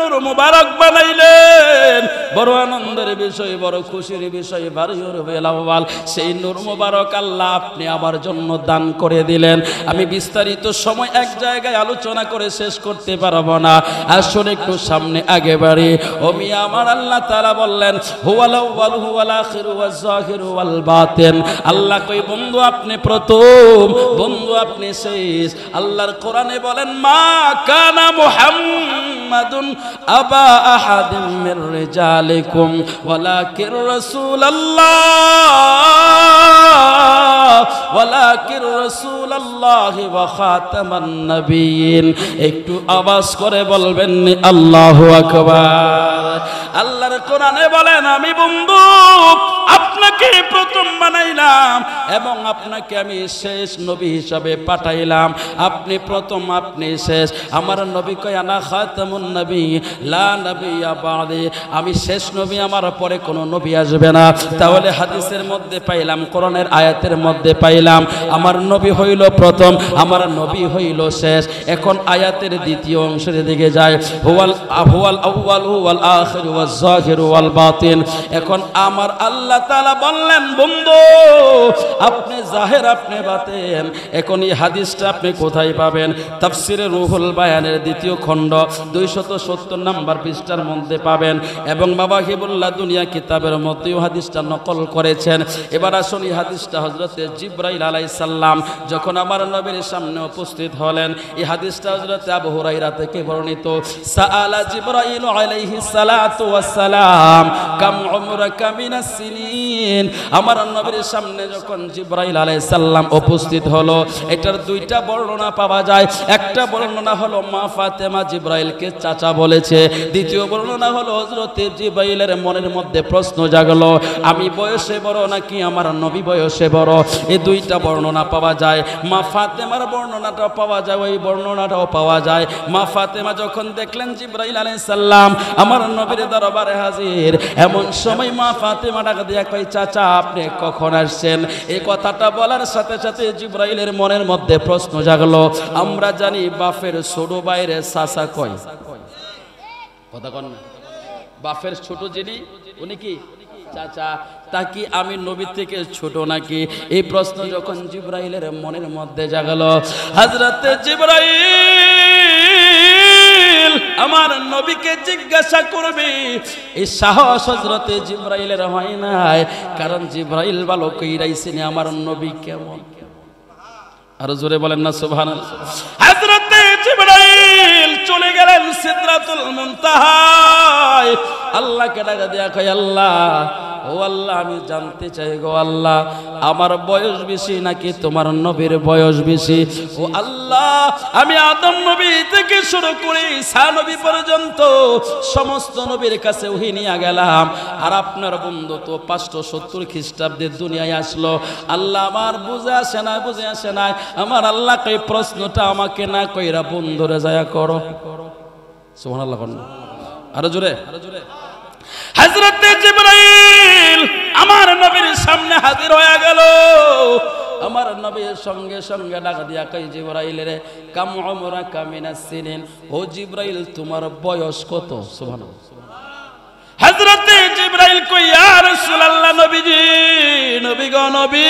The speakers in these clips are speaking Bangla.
নূর মুবারক বানাইলেন। বড় আনন্দের বিষয়, বড় খুশির বিষয়, রবিউল আউয়াল সেই নূর মুবারক আল্লাহ আপনি আমার জন্য দান করে দিলেন। আমি বিস্তারিত সময় এক জায়গায় আলোচনা করে শেষ করতে পারবো না, আসলে একটু সামনে আগে বাড়ি। ও মিয়া আমার আল্লাহ তাআলা বললেন হুয়াল আউয়াল হুয়াল আখির ওয়াজ যাহির ওয়াল বাতিন। আল্লাহ কই বন্ধু আপনি প্রথম, বন্ধু আপনি শেষ। আল্লাহর কোরআনে বলেন মা কানা মুহাম্মাদুন আবা আহাদিম মির রিজালিকুম ওয়ালাকির রাসূলুল্লাহ ওয়া খাতামান নবিয়্যিন। একটু আওয়াজ করে বলবেন আল্লাহু আকবার। আল্লাহর কোরআনে বলেন আমি বন্ধু আপনাকে প্রথম বানাইলাম এবং আপনাকে আমি শেষ নবী হিসাবে পাঠাইলাম। আপনি প্রথম, আপনি শেষ। আমার নবী কয় আনা খাতামুন নবী লা নবিয়্যা বা'দি, আমি শেষ নবী, আমার পরে কোনো নবী আসবে না। তাহলে হাদিসের মধ্যে পাইলাম, কোরআনের আয়াতের মধ্যে পাইলাম আমার নবী হইল প্রথম, আমার নবী হইল শেষ। এখন আয়াতের দ্বিতীয় অংশের দিকে যায় হুয়াল আউয়াল হুয়াল আখির ওয়াজ যাহির ওয়াল বাতিন। এখন আমার আল্লাহ তাআলা বললেন বন্ধু আপনি জাহের, আপনি বাতিন। এখন এই হাদিসটা আপনি কোথায় পাবেন? তাফসিরে রুহুল বায়ানের দ্বিতীয় খণ্ড 270 নম্বর পৃষ্ঠার মধ্যে পাবেন এবং মাওয়াহিবুল্লাহ দুনিয়া কিতাবের মধ্যেও হাদিসটা নকল করেছেন। এবার আসুন এই হাদিসটা হযরতে জিবরাইল আলাইহিস সালাম যখন আমার নবীর সামনে উপস্থিত হলেন, এই হাদিসটা হযরতে আবু হুরায়রা থেকে বর্ণিত। সাআলা জিবরাইল আলাইহিস সালাতু ওয়াস সালাম কাম উমরাকা মিনাস সিনিন। আমার নবীর সামনে যখন জিবরাইল আলাইহিস সালাম উপস্থিত হলো, এটার দুইটা বর্ণনা পাওয়া যায়। একটা বর্ণনা হলো মা ফাতেমা জিবরাইলকে চাচা বলেছে, দ্বিতীয় বর্ণনা হলো হযরতে জিবরাইলের মনের মধ্যে প্রশ্ন জাগলো আমি বয়সে বড় নাকি আমার নবী বয়সে বড়। এই দুইটা বর্ণনা পাওয়া যায়। মা ফাতেমার বর্ণনাটাও পাওয়া যায়, ওই বর্ণনাটাও পাওয়া যায়। মা ফাতেমা যখন দেখলেন জিবরাইল আলাইহিস সালাম আমার নবীর দরবারে হাজির, এমন সময় মা ফাতেমা ডাক দিয়া কয় চাচা আপনি কখন আসছেন? এই কথাটা বলার সাথে সাথে জিবরাইলের মনের মধ্যে প্রশ্ন জাগলো। আমরা জানি বাপের ছোট বাইরে চাচা কয়, কথা কন না, বাপের ছোট যিনি উনি কি চাচা। তা কি আমি নবী থেকে ছোট নাকি? এই প্রশ্ন যখন জিবরাইলের মনের মধ্যে জাগলো, হযরতে জিবরাইল আমার নবীকে জিজ্ঞাসা করবে, এই সাহস হযরতে জিবরাইলের হয় নাই, কারণ জিবরাইল ভালো কইরাই চিনে আমার নবী কেমন। আর জোরে বলেন না সুবহানাল্লাহ। হযরতে জিবরাইল চলে গেলেন সিদরাতুল মুনতাহায়। আল্লাহকে ডাকা দেয়া কয় আল্লাহ, ও আল্লাহ আমি জানতে চাই গো আল্লাহ আমার বয়স বেশি নাকি তোমার নবীর বয়স বেশি? ও আল্লাহ আমি আদম নবী থেকে শুরু করে ঈসা নবী পর্যন্ত সমস্ত নবীর কাছে ওহী নিয়ে গেলাম, আর আপনার বন্ধু তো 570 খ্রিস্টাব্দে দুনিয়ায় আসলো। আল্লাহ আমার বুঝে আসে না, বুঝে আসে না। আমার আল্লাহকে এই প্রশ্নটা আমাকে না কইরা বন্ধুরে যায় করো। সুবহানাল্লাহ। আরো জোরে। হযরতে জিবরাইল আমার নবীর সামনে হাজির হয়ে গেল। আমার নবীর সঙ্গে সঙ্গে ডাক দিয়া কই জিবরাইল রে কাম উমরাকা মিনাস সিনিন। ও জিবরাইল তোমার বয়স কত? সুবহানাল্লাহ। হযরতে জিবরাইল কই ইয়া রাসূলুল্লাহ নবীজি, নবী গো নবী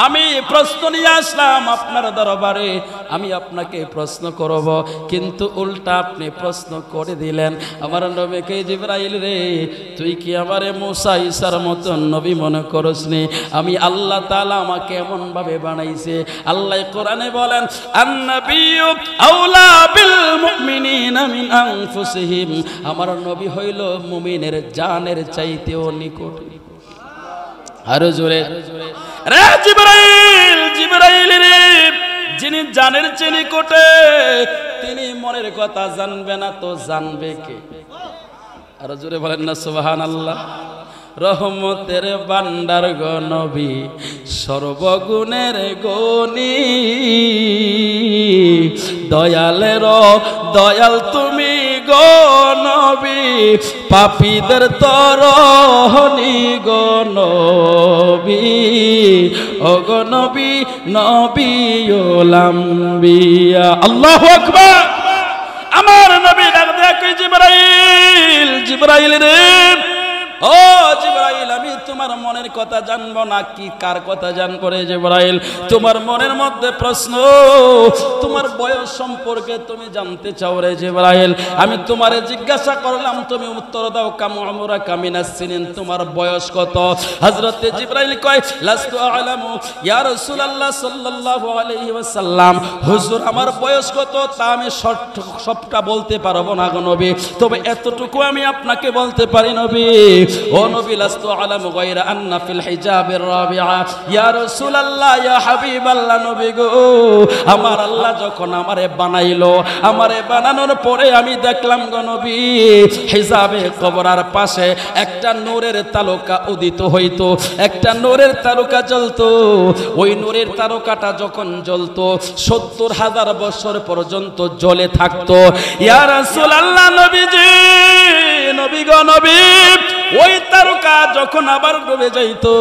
আমি প্রশ্ন নিয়ে আসলাম আপনার দরবারে, আমি আপনাকে প্রশ্ন করব, কিন্তু উল্টা আপনি প্রশ্ন করে দিলেন। আমার নবীকে জিবরাইল রে তুই কি আমারে মুসা ঈসার মতন নবী মনে করছনি? আমি আল্লাহ তাআলা আমাকে এমন ভাবে বানাইছে। আল্লাহ কোরআনে বলেন আন-নাবিয়্যু আওলা বিল মুমিনিনা মিন আনফুসিহিম। আমার নবী হইল মুমিনের জানের চাইতেও নিকট। আরো জোরে। রে জিবরাইল, জিবরাইল রে যিনি জানের চেয়ে নিকটে, তিনি মনের কথা জানবে না তো জানবে কে? আরো জোরে বলেন না সুবহানাল্লাহ। রহমতের ভান্ডার গো নবী, সর্বগুণের গনি, দয়ালের দয়াল তুমি গো নবী, পাপীদের তরহনি গো নবী, ও গো নবী নবীউল আম্বিয়া। আল্লাহু আকবার। আমার নবী ডাক দেয়া কই জিবরাইল, জিবরাইল রে, ও জিবরাইল, আমি তোমার মনের কথা জানবো না কি কার কথা জানবো রে জিবরাইল? তোমার মনের মধ্যে প্রশ্ন, তোমার বয়স সম্পর্কে তুমি জানতে চাও রে জিবরাইল। আমি তোমারে জিজ্ঞাসা করলাম, তুমি উত্তর দাও, কাম উমরা কামিনাস সিনিন, তোমার বয়স কত? হযরতে জিবরাইল কয়, লাস্তু আলামু ইয়া রাসূলুল্লাহ সাল্লাল্লাহু আলাইহি ওয়াসাল্লাম, হুজুর আমার বয়স কত তা আমি সবটা বলতে পারবো না গো নবী, তবে এতটুকু আমি আপনাকে বলতে পারি নবী। ও নবী, লাস্তু আলামু গায়রা আন্না ফিল হিজাবির রাবিআ, ইয়া রাসূলুল্লাহ ইয়া হাবিবাল্লাহ, নবী গো, আমার আল্লাহ যখন আমারে বানাইলো, আমারে বানানোর পরে আমি দেখলাম গো নবী, হিজাবে কবরের পাশে একটা নূরের তারকা উদিত হইতো, একটা নূরের তারকা জ্বলতো। ওই নূরের তারকাটা যখন জ্বলতো ৭০,০০০ বছর পর্যন্ত জ্বলে থাকতো। ইয়া রাসূলুল্লাহ, নবীজি, নবী গো নবী, ওই তারকা যখন আবার ডুবে যাইতো,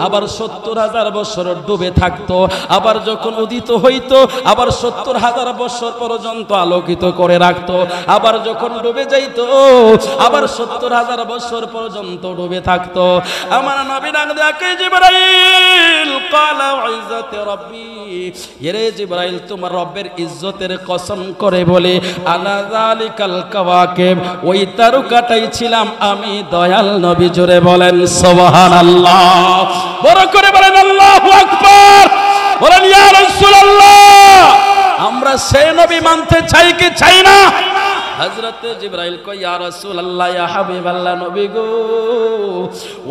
আবার ৭০,০০০ বছর ডুবে থাকতো, আবার যখন উদিত হইতো আবার ৭০,০০০ বছর পর্যন্ত আলোকিত করে রাখতো, আবার যখন ডুবে যাইতো আবার ৭০,০০০ বছর পর্যন্ত ডুবে থাকতো। আমার নবী ডাক দেখে, জিবরাইল, ক্বালা ইজ্জতি রাব্বি, এরে জিবরাইল, তোমার রবের ইজ্জতের কসম করে বলে, আলা যালিকাল কাওয়াকিব, ওই তারকাটাই ছিলাম আমি দয়াল নবী। জোরে বলেন সুবহানাল্লাহ, বড় করে বলেন আল্লাহু আকবার, বলেন ইয়া রাসূলুল্লাহ। আমরা সেই নবী মানতে চাই কি চাই না? হযরতে জিবরাইল কয়, ইয়া রাসূলুল্লাহ, ইয়া হাবিবাল্লাহ, নবী গো,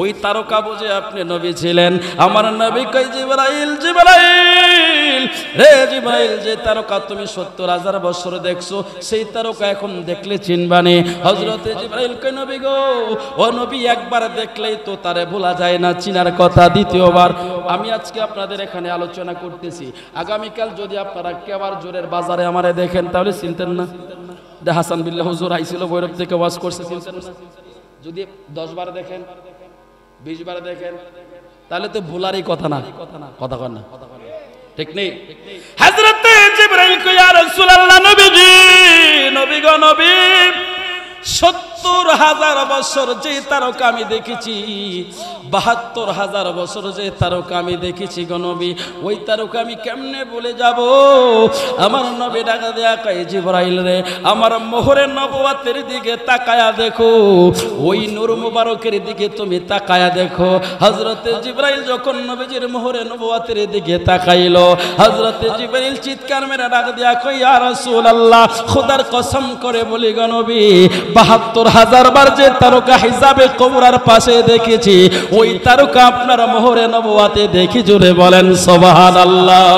ওই তারকা বুঝে আপনি নবী ছিলেন? আমার নবী কয়, জিবরাইল, জিবরাইল রে জিবরাইল, যে তারকা তুমি ৭০,০০০ বছর দেখছো, সেই তারকা এখন দেখলে চিনবানি? হযরতে জিবরাইল কয়, নবী গো, ও নবী, একবার দেখলেই তো তারে ভোলা যায় না, চিনার কথা দ্বিতীয়বার। আমি আজকে আপনাদের এখানে আলোচনা করতেছি, আগামীকাল যদি আপনারা কেবার জোরের বাজারে আমারে দেখেন, তাহলে চিনতেন না? হাসান বিল্লাহ হুজুর আইছিল ভৈরব থেকে ওয়াজ করছে, চিনতেন না? যদি ১০ বার দেখেন, ২০ বার দেখেন, তাহলে তো ভুলারই কথা না, কথা কন না, ঠিক নেই? হযরতে জিবরাইল কয়, ইয়া রাসূলুল্লাহ, নবীজি, নবী গো নবী, ৭০,০০০ বছর যে তারকা আমি দেখেছি, ৭২,০০০ বছর যে তারকা আমি দেখেছি গো নবী, ওই তারকা আমি কেমনে বলে যাব? আমার নবী ডাকা দেয়া কয়, জিবরাইল রে, আমার মোহরে নবুয়তের দিকে তাকায়া দেখো, ওই নূর মুবারকের দিকে তুমি তাকায়া দেখো। হযরতে জিবরাইল যখন নবীজির মোহরে নবুয়তের দিকে তাকাইলো, হযরতে জিবরাইল চিৎকার মেরে ডাক দেয়া কয়, ইয়া রাসূলুল্লাহ, খোদার কসম করে বলি গো নবী, ৭২,০০০ বার যে তারকা হিজাবে কবরের পাশে দেখেছি, ওই তারকা আপনার মোহরে নবুয়তে দেখি। জুড়ে বলেন সুবহানাল্লাহ।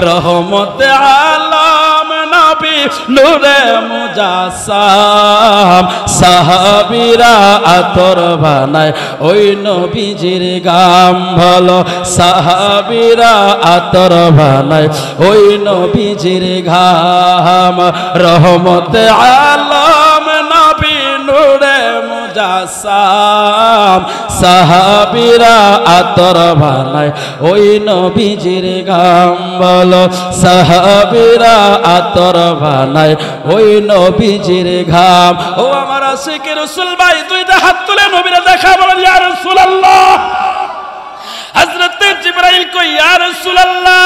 রহমতে আলম নবী, নূরে মুজাসসাম, সাহাবীরা আতর বানায় ওই নবীজির গাম, বলো সাহাবীরা আতর বানায় ওই নবীজির ঘাম। রহমতে আলম নবী, নূরে মুজাসসাম, সাহাবীরা আতর বানায় ওই নবীজির গাম, বলো সাহাবীরা আতর বানায় ওই নবীজির ঘাম। ও আমার আশিকে রাসূল ভাই, দুইটা হাত তুলে নবীরে দেখা, বলেন ইয়া রাসূলুল্লাহ। হযরতে জিবরাইল কই, ইয়া রাসূলুল্লাহ,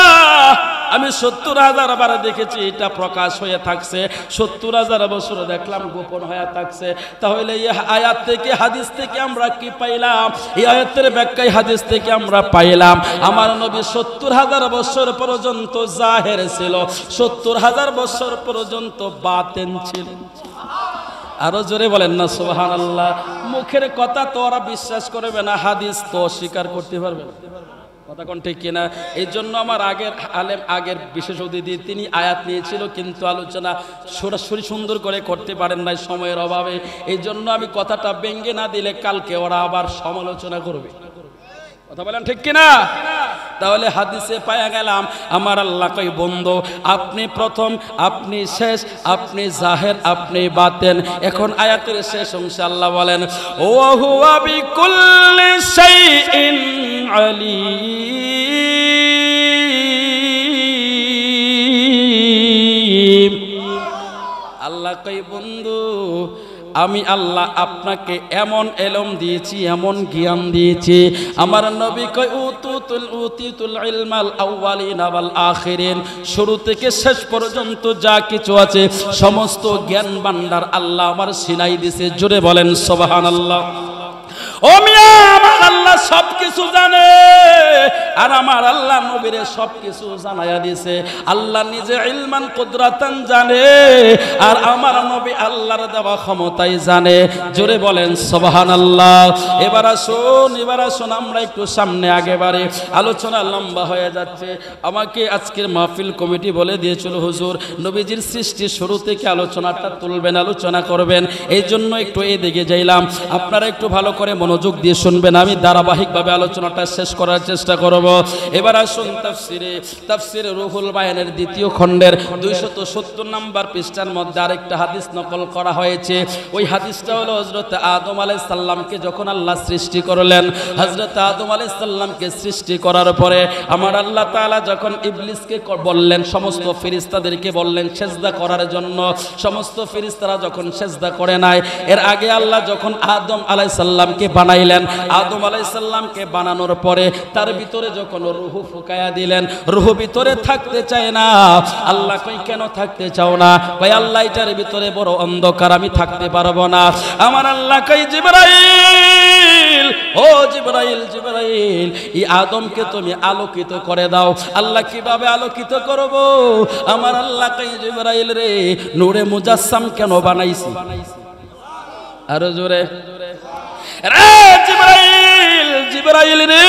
আমি ৭০,০০০ বার দেখেছি, এটা প্রকাশ হয়ে থাকছে, ৭০,০০০ বছর দেখলাম গোপন হয়ে থাকছে। তাহলে এই আয়াত থেকে, হাদিস থেকে আমরা কি পাইলাম? এই আয়াতের ব্যাখ্যায় হাদিস থেকে আমরা পাইলাম, আমার নবী ৭০,০০০ বছর পর্যন্ত জাহের ছিল, ৭০,০০০ বছর পর্যন্ত বাতেন ছিলেন। আরো জোরে বলেন না সুবহানাল্লাহ। মুখের কথা তো ওরা বিশ্বাস করবে না, হাদিস তো অস্বীকার করতে পারবে না, কথা কোন ঠিক কিনা? এই জন্য আমার আগের আলেম, আগের বিশেষ অতিথি, তিনি আয়াত নিয়েছিল, কিন্তু আলোচনা সরাসরি সুন্দর করে করতে পারেন নাই সময়ের অভাবে। এই জন্য আমি কথাটা ব্যঙ্গে না দিলে কালকে ওরা আবার সমালোচনা করবে, কথা বলেন ঠিক কিনা? তাহলে হাদিসে পায়া গেলাম, আমার আল্লাহ কই, বন্ধু, আপনি প্রথম, আপনি শেষ, আপনি জাহের, আপনি বাতেন। এখন আয়াতের শেষ অংশে আল্লাহ বলেন, ওয়া হুয়া বিকুল্লি শাইইন আলীম। আল্লাহ কই বন্ধু আমি আল্লাহ আপনাকে এমন এলম দিয়েছি, এমন জ্ঞান দিয়েছি। আমার নবী কয় উতিতুল ইলমাল আউয়ালিনা ওয়াল আখিরিন, শুরু থেকে শেষ পর্যন্ত যা কিছু আছে সমস্ত জ্ঞান ভান্ডার আল্লাহ আমার সিনাই দিয়েছে। জোরে বলেন সুবহানাল্লাহ। ও মিয়া, আমার আল্লাহ সব কিছু জানে, আর আমার আল্লাহ নবীরে সব কিছু জানায়া দিয়েছে। আল্লাহ নিজে ইলমান কুদরাতান জানে, আর আমার নবী আল্লাহর দেওয়া ক্ষমতাই জানে। জোরে বলেন সুবহানাল্লাহ। এবার আসুন আমরা একটু সামনে আগে বাড়ি, আলোচনা লম্বা হয়ে যাচ্ছে। আমাকে আজকের মাহফিল কমিটি বলে দিয়েছিল, হুজুর নবীজির সৃষ্টি শুরু থেকে আলোচনাটা তুলবেন, আলোচনা করবেন, এই জন্য একটু এদিকে যাইলাম। আপনারা একটু ভালো করে মনোযোগ দিয়ে শুনবেন, আমি ধারাবাহিকভাবে আলোচনাটা শেষ করার চেষ্টা করব। এবার আসুন তাফসিরে রুহুল বায়ানের দ্বিতীয় খণ্ডের 270 নম্বর পৃষ্ঠার মধ্যে আরেকটা হাদিস নকল করা হয়েছে। ওই হাদিসটা হলো হযরত আদম আলাইহিস সালামকে যখন আল্লাহ সৃষ্টি করলেন, হযরত আদম আলাইহিস সালামকে সৃষ্টি করার পরে আমার আল্লাহ তাআলা যখন ইবলিসকে বললেন, সমস্ত ফেরেশতাদেরকে বললেন সেজদা করার জন্য, সমস্ত ফেরেশতারা যখন সেজদা করে নাই, এর আগে আল্লাহ যখন আদম আলাইহিস সালামকে বানাইলেন, আদম আলাইহিস সালামকে বানানোর পরে তার ভিতরে যখন রূহ ফুকায়া দিলেন, রূহ ভিতরে থাকতে চায় না। আল্লাহ কই কেন থাকতে চাও না? ভাই আল্লাহ এটার ভিতরে বড় অন্ধকার, আমি থাকতে পারবো না। আমার আল্লাহ কই জিবরাইল, ও জিবরাইল এই আদমকে তুমি আলোকিত করে দাও। আল্লাহ কিভাবে আলোকিত করব? আমার আল্লাহ কই জিবরাইল রে, নূরে মুজাসসাম কেন বানাইছি? আরো জোরে রে জিবরাইল রে,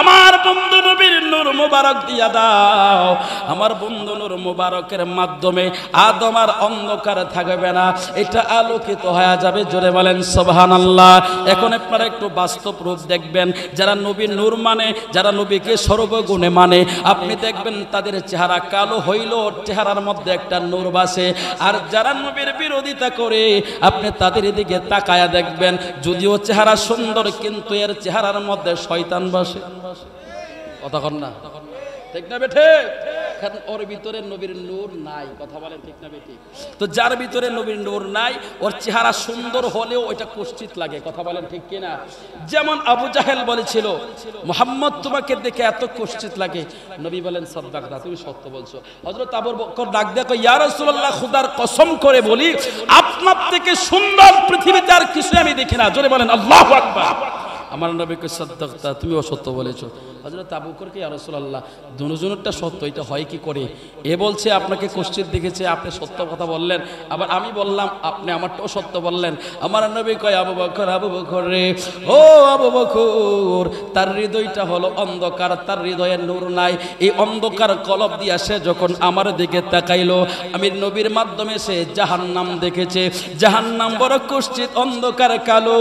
আমার বন্ধু নবীর নূর মুবারক দিয়া দাও। আমার বন্ধু নূর মুবারকের মাধ্যমে আদম আর অন্ধকার থাকবে না, এটা আলোকিত হয়ে যাবে। জোরে বলেন সুবহানাল্লাহ। এখন আপনারা একটু বাস্তব রূপ দেখবেন, যারা নবীর নূর মানে, যারা নবীকে সর্বগুণে মানে, আপনি দেখবেন তাদের চেহারা কালো হইলেও চেহারার মধ্যে একটা নূর বাসে। আর যারা নবীর বিরোধিতা করে, আপনি তাদের দিকে তাকায়া দেখবেন, যদিও চেহারা সুন্দর কিন্তু এর চেহারার মধ্যে শয়তান বাসে। কথা কন না, ঠিক না বেঠে? কারণ ওর ভিতরে নবীর নূর নাই। কথা বলেন ঠিক না বেঠে? তো যার ভিতরে নবীর নূর নাই, ওর চেহারা সুন্দর হলেও ওইটা কুৎসিত লাগে। কথা বলেন ঠিক কিনা? যেমন আবু জাহেল বলেছিল, মুহাম্মদ তোমাকে দেখে এত কুৎসিত লাগে। নবী বলেন সাদাকতা, তুমি সত্য বলছো। হযরত আবু বকর ডাক দিয়ে কয়, ইয়া রাসূলুল্লাহ, খোদার কসম করে বলি আপনার থেকে সুন্দর পৃথিবীতে আর কিছু আমি দেখি না। জোরে বলেন আল্লাহু আকবার। আমার নবীকে সাদাকতা, তুমি অসত্য বলেছো। হযরত আবু বকরকে, ইয়া রাসূলুল্লাহ, দুজনেরটা সত্য, এটা হয় কি করে? এ বলছে আপনাকে কুৎসিত দেখেছে, আপনি সত্য কথা বললেন, আবার আমি বললাম আপনি আমারটাও সত্য বললেন। আমার নবী কয়, আবু বকর রে, ও আবু বকর, তার হৃদয়টা হলো অন্ধকার, তার হৃদয়ে নূর নাই। এই অন্ধকার কলব দিয়া সে যখন আমার দিকে তাকাইলো, আমি নবীর মাধ্যমে সে জাহান্নাম দেখেছে। জাহান্নাম বড় কুৎসিত, অন্ধকার, কালো,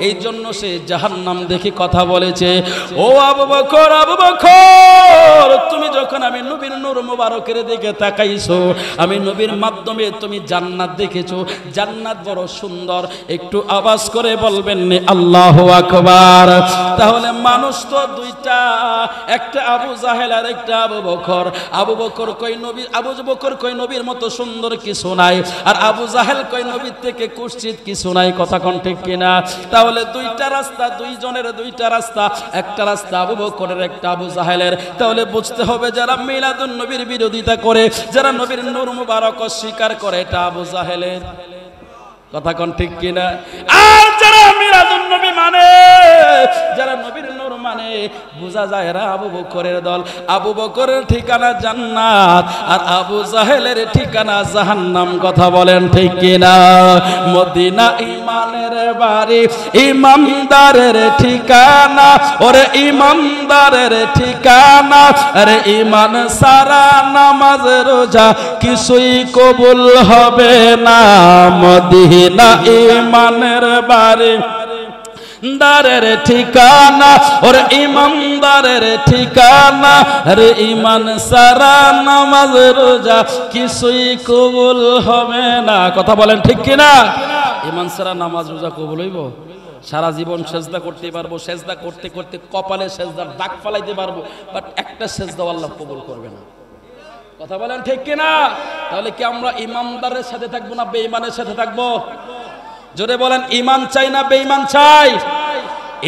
এই জন্য সে জাহান্নাম দেখে কথা বলেছে। ও আবু বকর, তুমি যখন আমি নবীর নূর মুবারকের দিকে তাকাইছো, আমি নবীর মাধ্যমে তুমি জান্নাত দেখেছো। জান্নাত বড় সুন্দর। একটু আওয়াজ করে বলবেন নে আল্লাহু আকবার। তাহলে মানুষ তো দুইটা, একটা আবু জাহেল আর একটা আবু বকর। আবু বকর কই নবীর মতো সুন্দর কিছু নাই, আর আবু জাহেল কই নবীর থেকে কুৎসিত কিছু নাই। কথা কোন ঠিক কিনা? তাহলে দুইটা রাস্তা, দুইজনের দুইটা রাস্তা, একটা রাস্তা আবু বকরের, একটা আবু জাহেলের। তাহলে বুঝতে হবে যারা মিলাদুন নবীর বিরোধিতা করে, যারা নবীর নূর মুবারক অস্বীকার করে, এটা আবু জাহেলের। কথা কোন ঠিক কিনা? আর যারা মিলাদুন নবী মানে, যারা নবীর নূর মানে, বোঝা যায় এরা আবু বকরের দল। আবু বকরের ঠিকানা জান্নাত, আর আবু জাহেলের ঠিকানা জাহান্নাম। কথা বলেন ঠিক কিনা? মদিনা ইমানের বাড়ি, ইমানদারের ঠিকানা, ওরে ইমানদারের ঠিকানা। আরে ইমান সারা নামাজ রোজা কিছুই কবুল হবে না। মদিনা ইমানের বাড়ি, দারের ঠিকানা, ওর ইমানদারের ঠিকানা। আরে ইমান সারা নামাজ রোজা কিছুই কবুল হবে না। কথা বলেন ঠিক কিনা? ইমান সারা নামাজ রোজা কবুল হইব? সারা জীবন সেজদা করতে পারবো, সেজদা করতে করতে কপালে সেজদার দাগ ফালাইতে পারবো, বাট একটা সেজদা আল্লাহ কবুল করবে না। কথা বলেন ঠিক কিনা? তাহলে কি আমরা ইমানদারের সাথে থাকবো না বেঈমানের সাথে থাকবো? জোরে বলেন, ইমান চাই না বেঈমান চাই?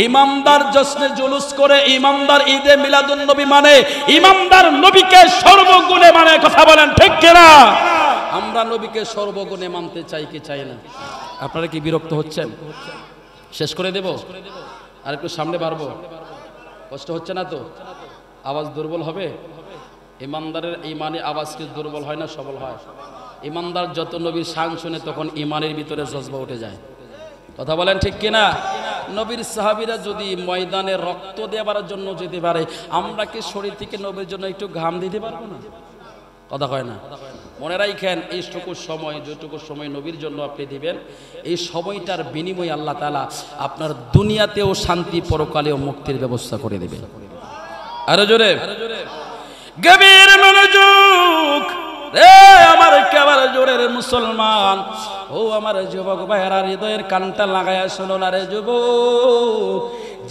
ইমানদার জশ্নে জুলুস করে, ইমানদার ঈদে মিলাদুন নবী মানে, ইমানদার নবীকে সর্বগুণে মানে। কথা বলেন ঠিক কিনা? আমরা নবীকে সর্বগুণে মানতে চাই কি চাই না? আপনারা কি বিরক্ত হচ্ছেন? শেষ করে দেব, আর একটু সামনে বাড়বো? কষ্ট হচ্ছে না তো? আওয়াজ দুর্বল হবে? ইমানদারের ইমানে আওয়াজ কি দুর্বল হয় না সবল হয়? ইমানদার যত নবীর শান শুনে তখন ইমানের ভিতরে জজবা উঠে যায়। কথা বলেন ঠিক কিনা? নবীর সাহাবীরা যদি ময়দানে রক্ত দেওয়ার জন্য যেতে পারে, আমরা কি শরীর থেকে নবীর জন্য একটু ঘাম দিতে পারবো না? কথা হয় না? মনে রাখেন, এইটুকু সময়, যেটুকু সময় নবীর জন্য আপনি দিবেন, এই সময়টার বিনিময়ে আল্লাহ তাআলা আপনার দুনিয়াতেও শান্তি, পরকালেও মুক্তির ব্যবস্থা করে দেবে। আরো জোরে, গভীর মনোযোগ রে আমার একেবারে জোরের মুসলমান, ও আমার যুবক ভাইয়েরা, হৃদয়ের কানটা লাগায়া শোনো না রে যুবক।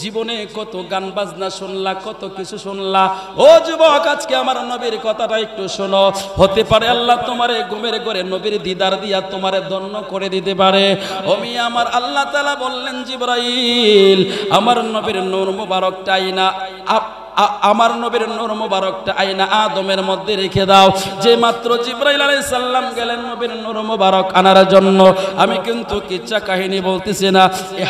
জীবনে কত গান বাজনা শুনলা, কত কিছু শুনলা। ও যুবক, আজকে আমার নবীর কথাটা একটু শোনো। হতে পারে আল্লাহ তোমারে ঘুমের ঘরে নবীর দিদার দিয়া তোমারে ধন্য করে দিতে পারে। আমি আমার আল্লাহ তাআলা বললেন, জিবরাইল, আমার নবীর নূর মুবারকটা আইনা, আমার নবীর নূর মুবারকটা আইনা আদমের মধ্যে রেখে দাও। যে মাত্র জিবরাইল আলাইহিস সালাম গেলেন নবীর নূর মুবারক আনার জন্য। আমি কিন্তু কিচ্ছা কাহিনী বলতেছি না, এই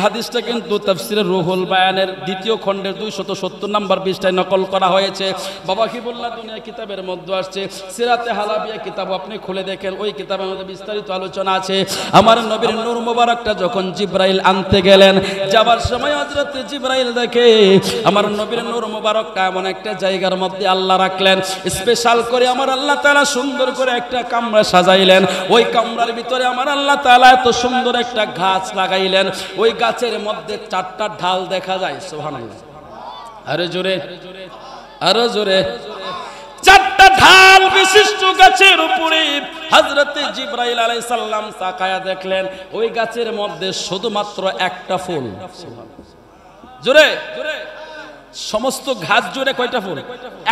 হাদিসটা কিন্তু তাফসীরে রুহুল বায়ানের 2য় খণ্ডের 270 নম্বর পৃষ্ঠায় নকল করা হয়েছে। বাবা হিবুল্লাহ দুনিয়া কিতাবের মধ্যে আসছে, সিরাতে হালাবিয়া কিতাব আপনি খুলে দেখেন, ওই কিতাবের মধ্যে বিস্তারিত আলোচনা আছে। আমার নবীর নূর মুবারকটা যখন জিবরাইল আনতে গেলেন, যাবার সময় হযরত জিবরাইল দেখে আমার নবীর নূর মুবারকটা এমন একটা জায়গার মধ্যে আল্লাহ রাখলেন, স্পেশাল করে আমার আল্লাহ তাআলা সুন্দর করে একটা কামরা সাজাইলেন। ওই কামরার ভিতরে আমার আল্লাহ তাআলা এত সুন্দর একটা গাছ লাগাইলেন, ওই গাছের মধ্যে 4টা ঢাল দেখা যায়। সুবহানাল্লাহ, আরো জোরে, আরো জোরে। 4টা ঢাল বিশিষ্ট গাছের উপরে হযরত জিবরাইল আলাইহিস সালাম তাকায়া দেখলেন, ওই গাছের মধ্যে শুধুমাত্র একটা ফুল। জোরে জোরে, সমস্ত গাছ জোরে কয়টা ফুল?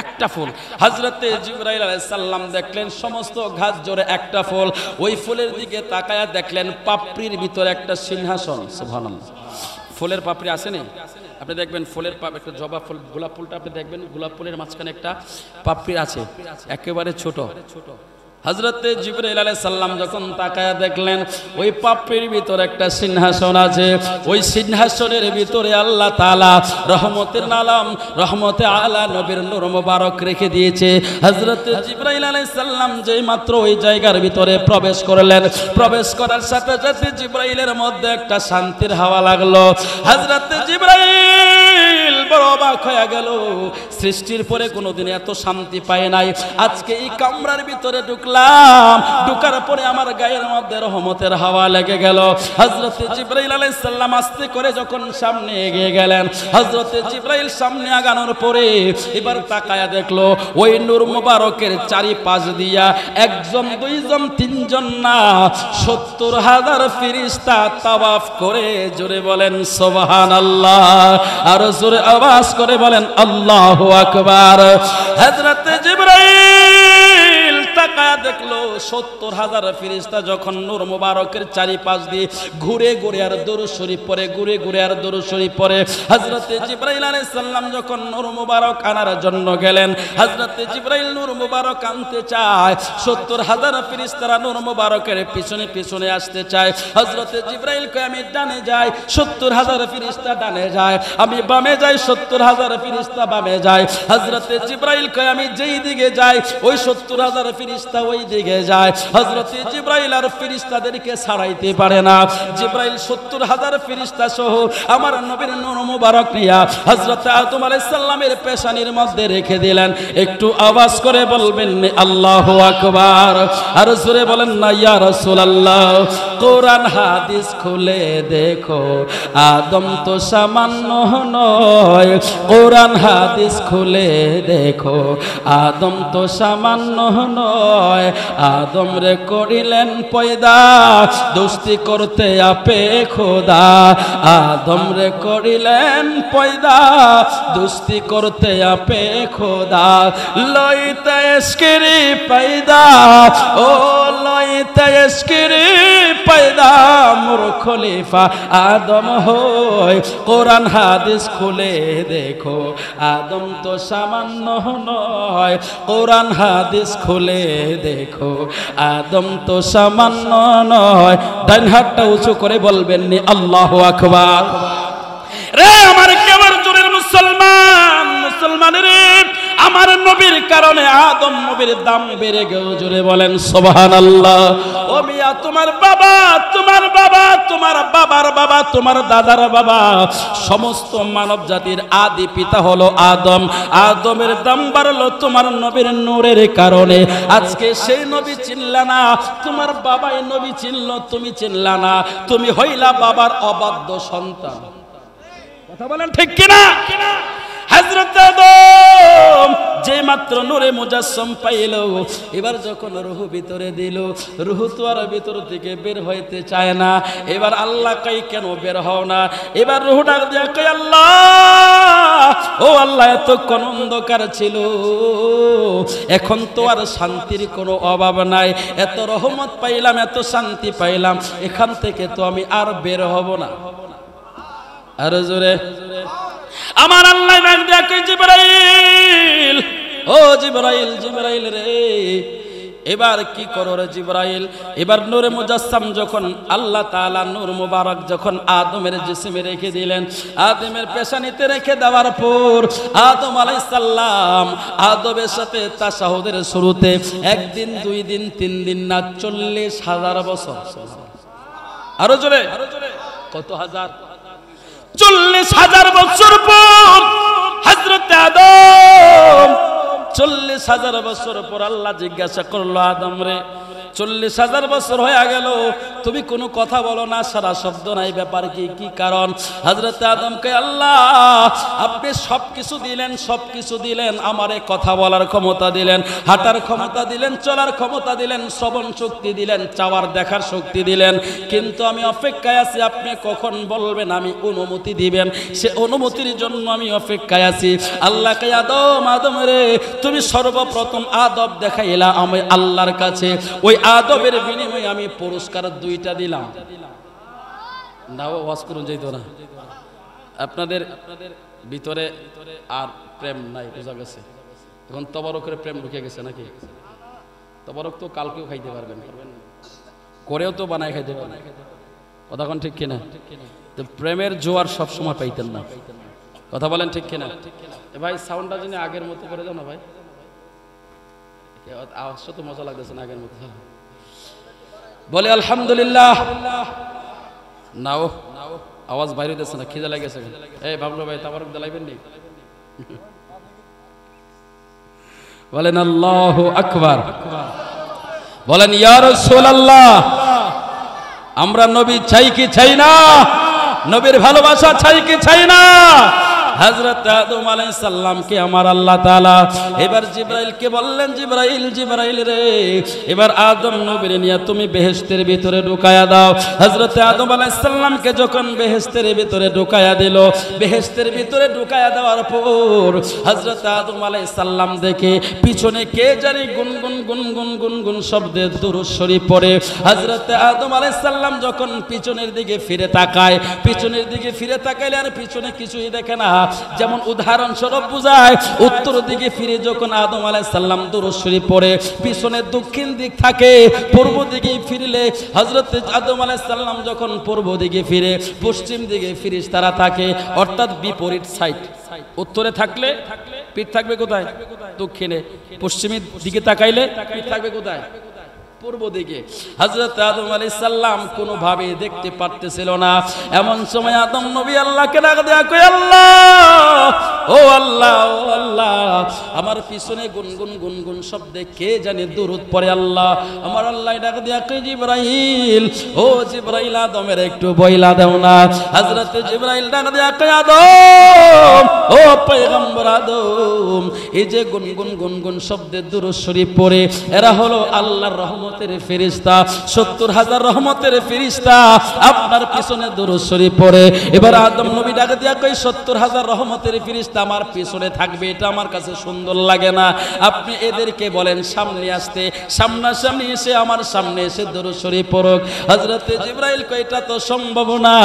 একটা ফুল। হযরতে জিবরাইল আলাইহিস সালাম দেখলেন সমস্ত গাছ জোরে একটা ফুল। ওই ফুলের দিকে তাকায়া দেখলেন পাপড়ির ভিতরে একটা সিংহাসন। সুবহানাল্লাহ, ফুলের পাপড়ি আছে না? আপনি দেখবেন ফুলের একটা জবা ফুল, গোলাপ ফুলটা আপনি দেখবেন, গোলাপ ফুলের মাঝখানে একটা পাপড়ি আছে, একেবারে ছোট। হযরতে জিবরাইল আলাইহিস সালাম যখন তাকায়া দেখলেন ওই পাপড়ির ভিতরে একটা সিংহাসন আছে, ওই সিংহাসনের ভিতরে আল্লাহ তাআলা রহমতের নালাম, রহমতে আলা নবীর নূর মুবারক রেখে দিয়েছে। হযরতে জিবরাইল আলাইহিস সালাম যেই মাত্র ওই জায়গার ভিতরে প্রবেশ করলেন, প্রবেশ করার সাথে সাথে জিবরাইলের মধ্যে একটা শান্তির হাওয়া লাগলো। হযরতে জিবরাইল বড় অবাক হয়ে গেল, সৃষ্টির পরে কোনোদিন এত শান্তি পায় নাই। আজকে এই কামরার ভিতরে ঢুকার পরে আমার গায়ের মধ্যে রহমতের হাওয়া লেগে গেল। হযরতে জিবরাইল আলাইহিস সালাম আস্তে করে যখন সামনে এগিয়ে গেলেন, হযরতে জিবরাইল সামনে আগানোর পরে এবার তাকায়া দেখলো ওই নূর মুবারকের চারিপাশ দিয়া 1 জন 2 জন 3 জন না 70,000 ফেরেশতা তাওয়াফ করে। জোরে বলেন সুবহানাল্লাহ, আর জোরে আওয়াজ করে বলেন আল্লাহু আকবার। হযরতে জিবরাইল তাকায়া দেখলো 70,000 ফেরেশতা যখন নূর মুবারকের চারিপাশ দিয়ে ঘুরে ঘুরে আর দরুদ শরীফ পড়ে, ঘুরে ঘুরে আর দরুদ শরীফ পড়ে। হযরতে জিবরাইল আলাইহিস সালাম যখন নূর মুবারক আনার জন্য গেলেন, হযরতে জিবরাইল নূর মুবারক আনতে চায়, 70,000 ফেরেশতারা নূর মুবারকের পিছনে পিছনে আসতে চায়। হযরতে জিবরাইল কয় আমি ডানে যাই, 70,000 ফেরেশতা ডানে যায়, আমি বামে যাই, 70,000 ফেরেশতা বামে যায়। হযরতে জিবরাইল কয় আমি যেই দিকে যাই ওই 70,000 ফেরেশতা ওই দিকে যায়। হযরতে জিবরাইল আর ফেরেশতাদেরকে ছাড়াইতে পারে না। জিবরাইল 70,000 ফেরেশতা সহ আমার নবীর নূর মুবারক নিয়া হযরত আদম আলাইহিস সালামের পেশানির মধ্যে রেখে দিলেন। একটু আওয়াজ করে বলবেন আল্লাহু আকবার, আর জোরে বলেন না ইয়া রাসূলুল্লাহ। কোরআন হাদিস খুলে দেখো, আদম তো সামান্য নয়। কোরআন হাদিস খুলে দেখো, আদম তো সামান্য নয়। আদম রে করিলেন পয়দা, দোস্তি করতে আপে খোদা। আদম রে করিলেন পয়দা, দোস্তি করতে আপে খোদা। লইতে এস্কিরি পয়দা, ও লইতে এস্কিরি পয়দা, মোর খলিফা আদম হয়। কোরআন হাদিস খুলে দেখো, আদম তো সামান্য নয়। কোরআন হাদিস খুলে দেখো, আদম তো সামান্য নয়। ডান হাতটা উঁচু করে বলবেন নি আল্লাহু আকবার। রে আমার কেমন জোরের মুসলমান, মুসলমান রে, আমার নবীর কারণে আদম নবীর দাম বেড়ে গেল। জোরে বলেন সুবহানাল্লাহ। ও মিয়া, তোমার বাবা, তোমার বাবা, তোমার বাবার বাবা, তোমার দাদার বাবা, সমস্ত মানব জাতির আদি পিতা হলো আদম। আদমের দাম বাড়লো তোমার নবীর নূরের কারণে। আজকে সেই নবী চিনলা না, তোমার বাবাই নবী চিনল, তুমি চিনলা না। তুমি হইলা বাবার অবাধ্য সন্তান। কথা বলেন ঠিক কিনা? হযরত আদম যে মাত্র নূরে মুজাসসাম পাইল, এবার যখন রূহ ভিতরে দিল, রূহ তো আর ভিতর থেকে বের হইতে চায় না। এবার আল্লাহ কই, কেন বের হও না? এবার রূহ ডাক দিয়া কই, আল্লাহ, ও আল্লাহ, এতক্ষণ অন্ধকার ছিল, এখন তো আর শান্তির কোনো অভাব নাই। এত রহমত পাইলাম, এত শান্তি পাইলাম, এখান থেকে তো আমি আর বের হব না। আর জোরে আমার আল্লাহ ডাক দিয়া কই, জিবরাইল, ও জিবরাইল, জিবরাইল রে, এবার কি করো রে জিবরাইল? এবার নূরে মুজাসসাম যখন আল্লাহ তাআলা নূর মুবারক যখন আদমের জিসমে রেখে দিলেন, আদমের পেশানিতে রেখে দেওয়ার পর আদম আলাইহিস সালাম আদমের সাথে তাশাহুদের শুরুতে একদিন, দুই দিন, তিন দিন না, 40,000 বছর। আরো জোরে, কত হাজার? 40,000 বছর পর হযরত আদম, 40,000 বছর পর আল্লাহ জিজ্ঞাসা করলো, আদম রে, 40,000 বছর হয়ে গেল, তুমি কোনো কথা বলো না, সারা শব্দ নাই, ব্যাপার কি? কি কারণ? হযরত আদমকে আল্লাহ আপনি সবকিছু দিলেন, সবকিছু দিলেন, আমারে কথা বলার ক্ষমতা দিলেন, হাঁটার ক্ষমতা দিলেন, চলার ক্ষমতা দিলেন, শ্রবণ শক্তি দিলেন, চাওয়ার দেখার শক্তি দিলেন, কিন্তু আমি অপেক্ষায় আছি আপনি কখন বলবেন, আমি অনুমতি দিবেন, সে অনুমতির জন্য আমি অপেক্ষায় আছি। আল্লাহকে, আদম, আদম রে, তুমি সর্বপ্রথম আদব দেখাইলা আমি আল্লাহর কাছে, ওই আদবের বিনিময়ে আমি পুরস্কার 2টা দিলাম। নাও ওয়াজ করুন যাইতো না, আপনাদের ভিতরে আর প্রেম নাই, বোঝা গেছে। এখন তবারকের প্রেম ঢুকে গেছে নাকি? তবারক তো কালকেও খাইতে পারবেন, করেও তো বানায় খাইতে পারবেন। কথা কোন ঠিক কিনা? তো প্রেমের জোয়ার সবসময় পাইতেন না। কথা বলেন ঠিক কিনা? ভাই সাউন্ডটা যদি আগের মতো করে দাও না ভাই, আওয়াজটা তো মজা লাগতেছে না আগের মতো। বলে আলহামদুলিল্লাহ। নাও আওয়াজ বাইরে হইতেছে না, খিদে লাগেছে। এই বাবলু ভাই, তাবারক দিলাইবেন নি? বলেন আল্লাহু আকবার, বলেন ইয়া রাসূলুল্লাহ। আমরা নবী চাই কি চাই না? নবীর ভালোবাসা চাই কি চাই না? হযরত আদম আলাইহিস সালামকে আমার আল্লাহ তাআলা এবার জিবরাইলকে বললেন, জিবরাইল, জিবরাইল রে, এবার আদম নবীর নিয়ে তুমি বেহেশতের ভিতরে ঢুকায়া দাও। হযরত আদম আলাইহিস সালামকে যখন বেহেশতের ভিতরে ঢুকায়া দিল, বেহেশতের ভিতরে ঢুকায়া দেওয়ার পর হযরত আদম আলাইহিস সালাম দেখে পিছনে কে জানি গুনগুন গুনগুন গুনগুন শব্দে দুরূদ শরীফ পড়ে। হযরত আদম আলাইহিস সালাম যখন পিছনের দিকে ফিরে তাকায়, পিছনের দিকে ফিরে তাকাইলে আর পিছনে কিছুই দেখে না। যেমন উদাহরণস্বরূপ বুঝায়, উত্তর দিকে ফিরে যখন আদম আলাইহিস সালাম দুরূদ শরীফ পড়ে, পিছনে দক্ষিণ দিক থাকে, পূর্ব দিকে ফিরলে হযরত আদম আলাইহিস সালাম যখন পূর্ব দিকে ফিরে, পশ্চিম দিকে ফেরেশতারা থাকে, অর্থাৎ বিপরীত সাইড। উত্তরে থাকলে পিঠ থাকবে কোথায়? দক্ষিণে। পশ্চিমের দিকে তাকাইলে পিঠ থাকবে কোথায়? পূর্ব দিকে। হযরত আদম আলাইহিস সালাম কোনোভাবে দেখতে পারতেছিল না। এমন সময় আদম নবী আল্লাহকে ডাক দেয়া কই, আল্লাহ ও আল্লাহ, ও আল্লাহ, আমার পিছনে গুনগুন গুনগুন শব্দে কে জানি দুরূদ পড়ে। আল্লাহ, আমার আল্লাহ ডাক দেয়া কই, জিবরাইল, ও জিবরাইল, আদমের একটু বইলা দাও না। হযরত জিবরাইল ডাক দেয়া কই, আদম, ও পয়গম্বর আদম, এই যে গুনগুন গুনগুন শব্দে দুরূদ শরীফ পড়ে, এরা হলো আল্লাহর রহমতের ফেরেশতা, 70,000 রহমতের ফেরেশতা আপনার পিছনে দুরূদ শরীফ পড়ে। এবার আদম নবী ডাক দিয়া কই, 70,000 রহমতের ফেরেশতা আমার পিছনে থাকবে, এটা আমার কাছে সুন্দর লাগে না। আপনি এদেরকে বলেন সামনে আসতে, সামনাসামনি এসে আমার সামনে এসে দুরূদ শরীফ পড়ুক। হযরত জিবরাইল কই, এটা তো সম্ভব না,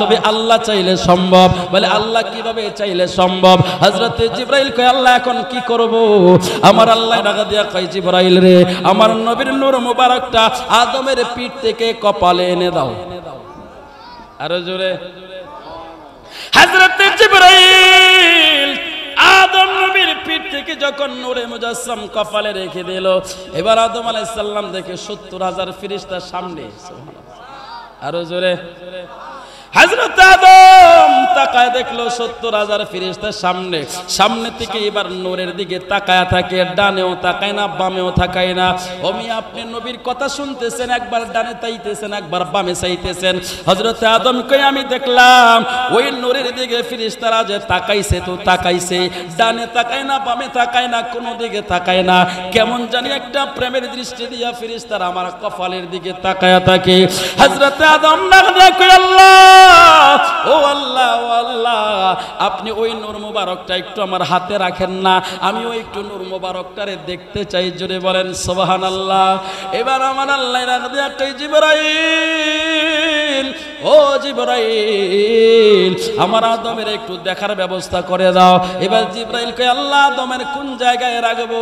তবে আল্লাহ চাইলে সম্ভব। বলে আল্লাহ কিভাবে চাইলে সম্ভব? হযরত জিবরাইল কই, আল্লাহ এখন কি করব? আমার আল্লাহ ডাক দিয়া কই, জিবরাইল রে, আমার নবীর নূর মুবারকটা আদমের পিঠ থেকে কপালে এনে দাও। আরো জোরে। হযরত জিবরাইল আদম নবীর পিঠ থেকে যখন নূরে মুজাসসাম কপালে রেখে দিল, এবার আদম আলাইহিস সালাম দেখে 70,000 ফেরেশতা সামনে। সুবহানাল্লাহ। আরো জোরে। হযরত আদম তাকায় দেখলো 70,000 ফেরেশতা সামনে। সামনে থেকে এবার নূরের দিকে তাকায় থাকে, ডানেও তাকায় না, বামেও তাকায় না। ওমি আপনি নবীর কথা শুনতেছেন, একবার ডানে চাইতেছেন, একবার বামে চাইতেছেন। হযরত আদম কই, আমি দেখলাম ওই নূরের দিকে ফেরেশতারা যে তাকাইছে তো তাকাইছে, ডানে তাকায় না, বামে তাকায় না, কোন দিকে তাকায় না। কেমন জানি একটা প্রেমের দৃষ্টি দিয়া ফেরেশতারা আমার কপালের দিকে তাকায়া থাকে। হযরত আদম ডাক দিয়া কই, আল্লাহ, ও আল্লাহ, ও আল্লাহ, আপনি ওই নূর মুবারকটা একটু আমার হাতে রাখেন না, আমিও একটু নূর মুবারকটারে দেখতে চাই। জোরে বলেন সুবহানাল্লাহ। এবার আমার আল্লাহ ডাক দিয়া কই, জিবরাইল, ও জিবরাইল, আমার আদমের একটু দেখার ব্যবস্থা করে দাও। এবার জিবরাইল কই, আল্লাহ, আদমের কোন জায়গায় রাখবো?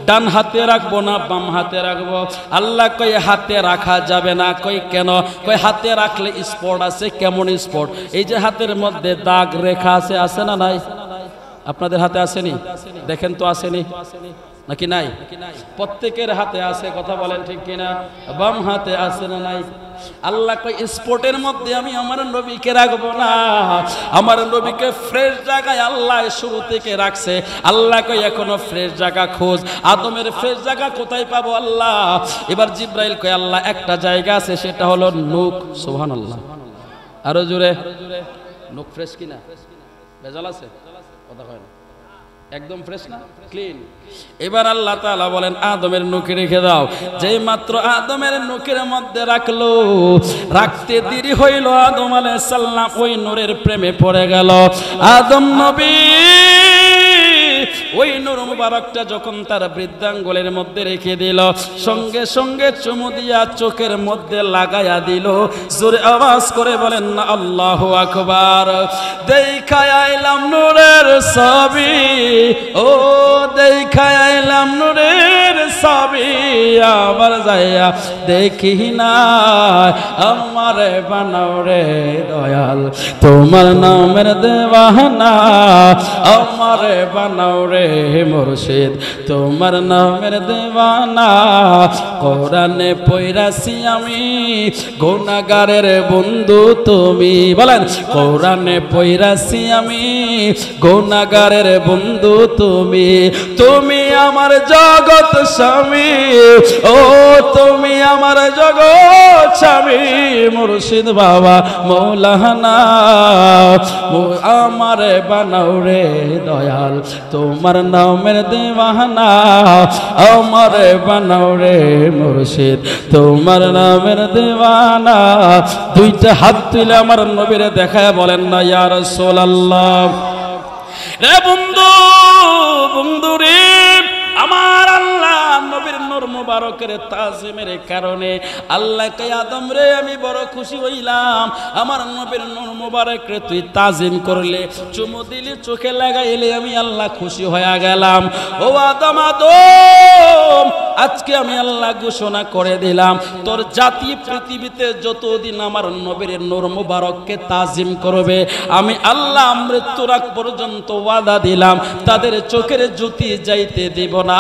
ডান হাতে রাখবো না বাম হাতে রাখবো? আল্লাহ কই, হাতে রাখা যাবে না। কই কেন? কই হাতে রাখলে স্পট আছে। কেমন স্পট? এই যে হাতের মধ্যে দাগ রেখা আছে, আছে না নাই? আপনাদের হাতে আসেনি? দেখেন তো আসেনি নাকি নাই? প্রত্যেকের হাতে আছে, কথা বলেন ঠিক কিনা? বাম হাতে আছে না নাই? আল্লাহ কই, স্পটের মধ্যে আমি আমার নবীকে রাখবো না। আমার নবীকে ফ্রেশ জায়গায় আল্লাহ শুরু থেকে রাখছে। আল্লাহ কই, এখনো ফ্রেশ জায়গা খোঁজ। আদমের ফ্রেশ জায়গা কোথায় পাবো আল্লাহ? এবার জিবরাইল কই, আল্লাহ, একটা জায়গা আছে, সেটা হলো নুক। সুবহানাল্লাহ। আরো জোরে। নুক ফ্রেশ কিনা? ভেজাল আছে? কথা কয় না, একদম ফ্রেশ না, ক্লিন। এবার আল্লাহ তাআলা বলেন, আদমের নুকে রেখে দাও। যেই মাত্র আদমের নুকের মধ্যে রাখলো, রাখতে দেরি হইল, আদম আলাইহিস সালাম ওই নূরের প্রেমে পড়ে গেল। আদম নবী ওই নূর মুবারকটা যখন তার বৃদ্ধাঙ্গুলের মধ্যে রেখে দিল, সঙ্গে সঙ্গে চুমু দিয়া চোখের মধ্যে লাগায়া দিল। জোরে আওয়াজ করে বলেন না আল্লাহু আকবার। দেখায় আইলাম নূরের ছবি, ও দেখায় আইলাম নূরের ছবি, আবার যাইয়া দেখি না আমারে বানাও রে দয়াল, তোমার নামের দেওয়ানা, আমারে বানাও রে মুর্শিদ, তোমার নামের দেওয়ানা। কোরআনে পড়াছি আমি, গুনাহগারের বন্ধু তুমি। বলেন, কোরআনে পড়াছি আমি, গুনাহগারের বন্ধু তুমি। তুমি আমার জগৎ স্বামী, ও তুমি আমার জগৎ স্বামী, মুর্শিদ বাবা মৌলানা, আমারে বানাও রে দয়াল, তোমার নামের দেওয়ানা, আমারে বানাও রে মুর্শিদ, তোমার নামের দেওয়ানা। দুইটা হাত তুলে আমার নবীরে দেখায় বলেন না, ইয়া রাসূলুল্লাহ। রে বন্ধু, বন্ধু রে, আমার আল্লাহ নবীর নূর মুবারকের তাজিমের কারণে আল্লাহ কয়, আদম রে, আমি বড় খুশি হইলাম। আমার নবীর নূর মোবারকরে তুই তাজিম করলে, চুমু দিলি, চোখে লাগাইলে, আমি আল্লাহ খুশি হয়ে গেলাম। ও আদম, আজকে আমি আল্লাহ ঘোষণা করে দিলাম, তোর জাতি পৃথিবীতে যতদিন আমার নবীর নূর মুবারককে তাজিম করবে, আমি আল্লাহ মৃত্যুর আগ পর্যন্ত ওয়াদা দিলাম তাদের চোখের জ্যোতি যাইতে দেব না।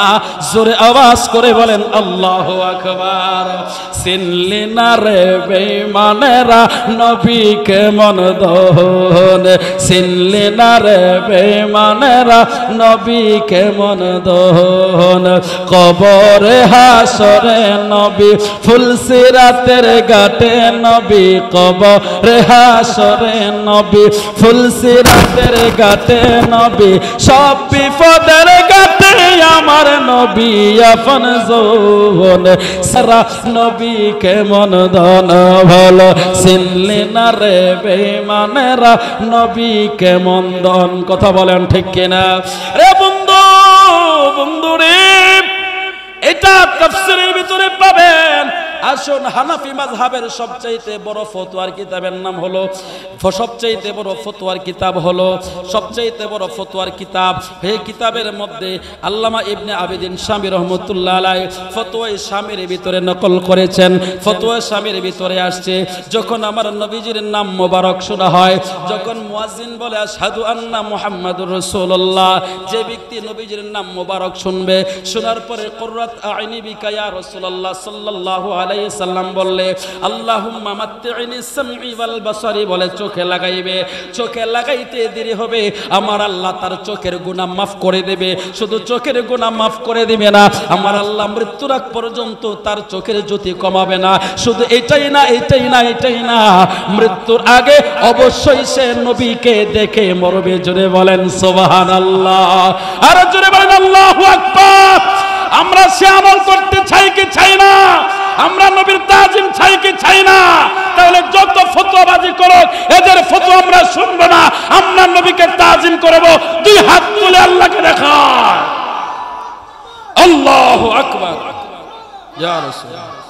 জোরে আওয়াজ করে বলেন আল্লাহু আকবার। চিনলি না রে বেঈমানেরা নবীকে মন দহন, চিনলি না রে বেঈমানেরা নবীকে মন দহন। কবরে হাসরে নবী, ফুলসিরাতের ঘাটে নবী, কবরে হাসরে নবী, ফুলসিরাতের ঘাটে নবী, সব বিপদের ঘাটে আমার নবী আপন যৌবন, সারা নবীকে মন ধন ভালো। চিনলি না রে বেঈমানেরা নবীকে মন ধন। কথা বলেন ঠিক কিনা? রে বন্ধু, বন্ধু রে, এটা তাফসীরের ভিতরে পাবেন। আসুন, হানাফি মাযহাবের সবচাইতে বড় ফতোয়ার কিতাবের নাম হলো, সবচাইতে বড় ফতোয়ার কিতাব হলো, সবচাইতে বড় ফতোয়ার কিতাব। এই কিতাবের মধ্যে আল্লামা ইবনে আবিদিন শামী রহমাতুল্লাহ আলাইহি ফতোয়ায়ে শামীর ভিতরে নকল করেছেন। ফতোয়ায়ে শামীর ভিতরে আসছে, যখন আমার নবীজির নাম মোবারক শোনা হয়, যখন মুয়াজ্জিন বলে আশহাদু আন্না মুহাম্মাদুর রাসূলুল্লাহ, যে ব্যক্তি নবীজির নাম মোবারক শুনবে, শোনার পরে কুররাত আইনি বিকা ইয়া রাসূলুল্লাহ সাল্লাল্লাহু আলাইহি সাল্লাম বললে আল্লাহুম্মা মাত্তি'নি সামঈ ওয়াল বাসারি বলে চোখে লাগাইবে, চোখে লাগাইতে দেরি হবে, আমার আল্লাহ তার চোখের গুনাহ মাফ করে দেবে। শুধু চোখের গুনাহ মাফ করে দিবে না, আমার আল্লাহ মৃত্যুর আগ পর্যন্ত তার চোখের জ্যোতি কমাবে না। শুধু এটাই না, এটাই না, এটাই না, মৃত্যুর আগে অবশ্যই সে নবীকে দেখে মরবে। জোরে বলেন সুবহানাল্লাহ, আর জোরে বলেন আল্লাহু আকবার। আমরা সে আমল করতে চাই কি চাই না? আমরা নবীর তাজিম চাই কি চাই না? তাহলে যত ফতোয়াবাজি করো, এদের ফতোয়া আমরা শুনবো না, আমরা নবীকে তাজিম করব। দুই হাত তুলে আল্লাহকে দেখা, আল্লাহু আকবার। ইয়া রাসূলুল্লাহ।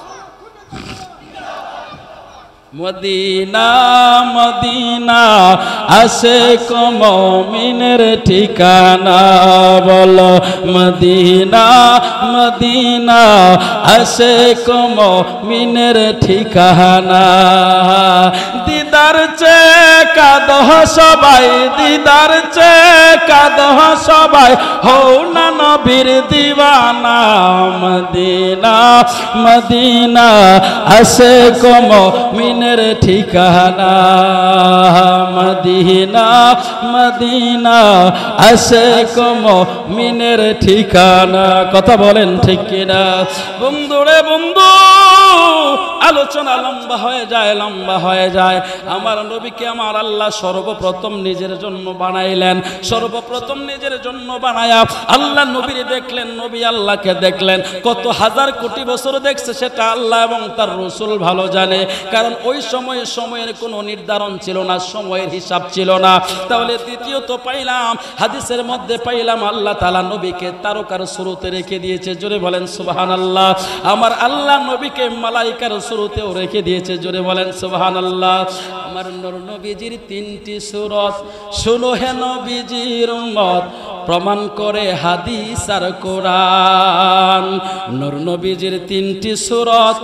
মদিনা মদিনা আশিক মুমিনের ঠিকানা, বলো মদিনা মদিনা আশিক মুমিনের ঠিকানা। দিদার চে কাঁদহ সবাই, দিদার চে কাঁদহ সবাই, হও না নবীর দিওয়ানা। মদিনা মদিনা আশিক মুমিনের ঠিকানা, মদিনা মদিনা আশিক মুমিনের ঠিকানা। কথা বলেন ঠিক কিনা? বন্ধু রে বন্ধু, আলোচনা লম্বা হয়ে যায়, লম্বা হয়ে যায়। আমার নবীকে আমার আল্লাহ সর্বপ্রথম নিজের জন্য বানাইলেন। সর্বপ্রথম নিজের জন্য বানায়া আল্লাহ নবীর দেখলেন, নবী আল্লাহকে দেখলেন। কত হাজার কোটি বছর দেখছে সেটা আল্লাহ এবং তার রাসূল ভালো জানে, কারণ ওই সময়ে সময়ের কোনো নির্ধারণ ছিল না, সময়ের হিসাব ছিল না। তাহলে দ্বিতীয়ত পাইলাম, হাদিসের মধ্যে পাইলাম আল্লাহ তাআলা নবীকে তারকার শুরুতে রেখে দিয়েছে। জোরে বলেন সুবহানাল্লাহ। আমার আল্লাহ নবীকে মালাইকার শুরুতেও রেখে দিয়েছে। জোরে বলেন সুবহানাল্লাহ। আমার নূর নবীজির তিনটি সূরত, শুনো হে নবীজির উম্মত, প্রমাণ করে হাদিস আর কোরআন। নূর নবীজির তিনটি সূরত,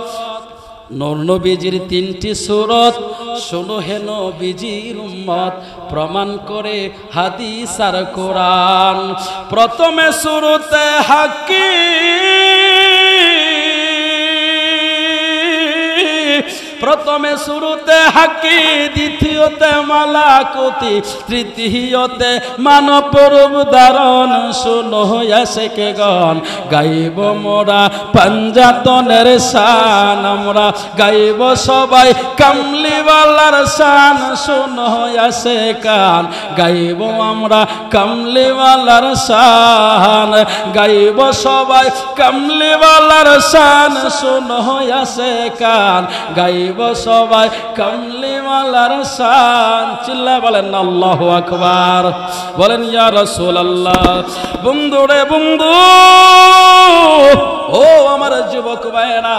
নূর নবীজির তিনটি সূরত, শোনো হে নবীজির উম্মত, প্রমাণ করে হাদিস আর কোরআন। প্রথমে শুরুতে হাক্কি, প্রথমে শুরুতে হাকি, দ্বিতীয়তে মালাকুতি, তৃতীয়তে মানব রূপ ধারণ। শোনো আশিকে গণ, গাইব মোরা পাঞ্জাতনের শান, আমরা গাইব সবাই কামলিওয়ালার শান। শোনো আশিকান, গাইব আমরা কামলিওয়ালার শান, গাইব সবাই কামলিওয়ালার শান। শোনো আশিকান, গাইব সবাই কামলিওয়ালার শান। চিল্লা বলেন আল্লাহু আকবার, বলেন ইয়া রাসূলুল্লাহ। বন্ধু রে বন্ধু, ও আমার যুবক ভাইরা,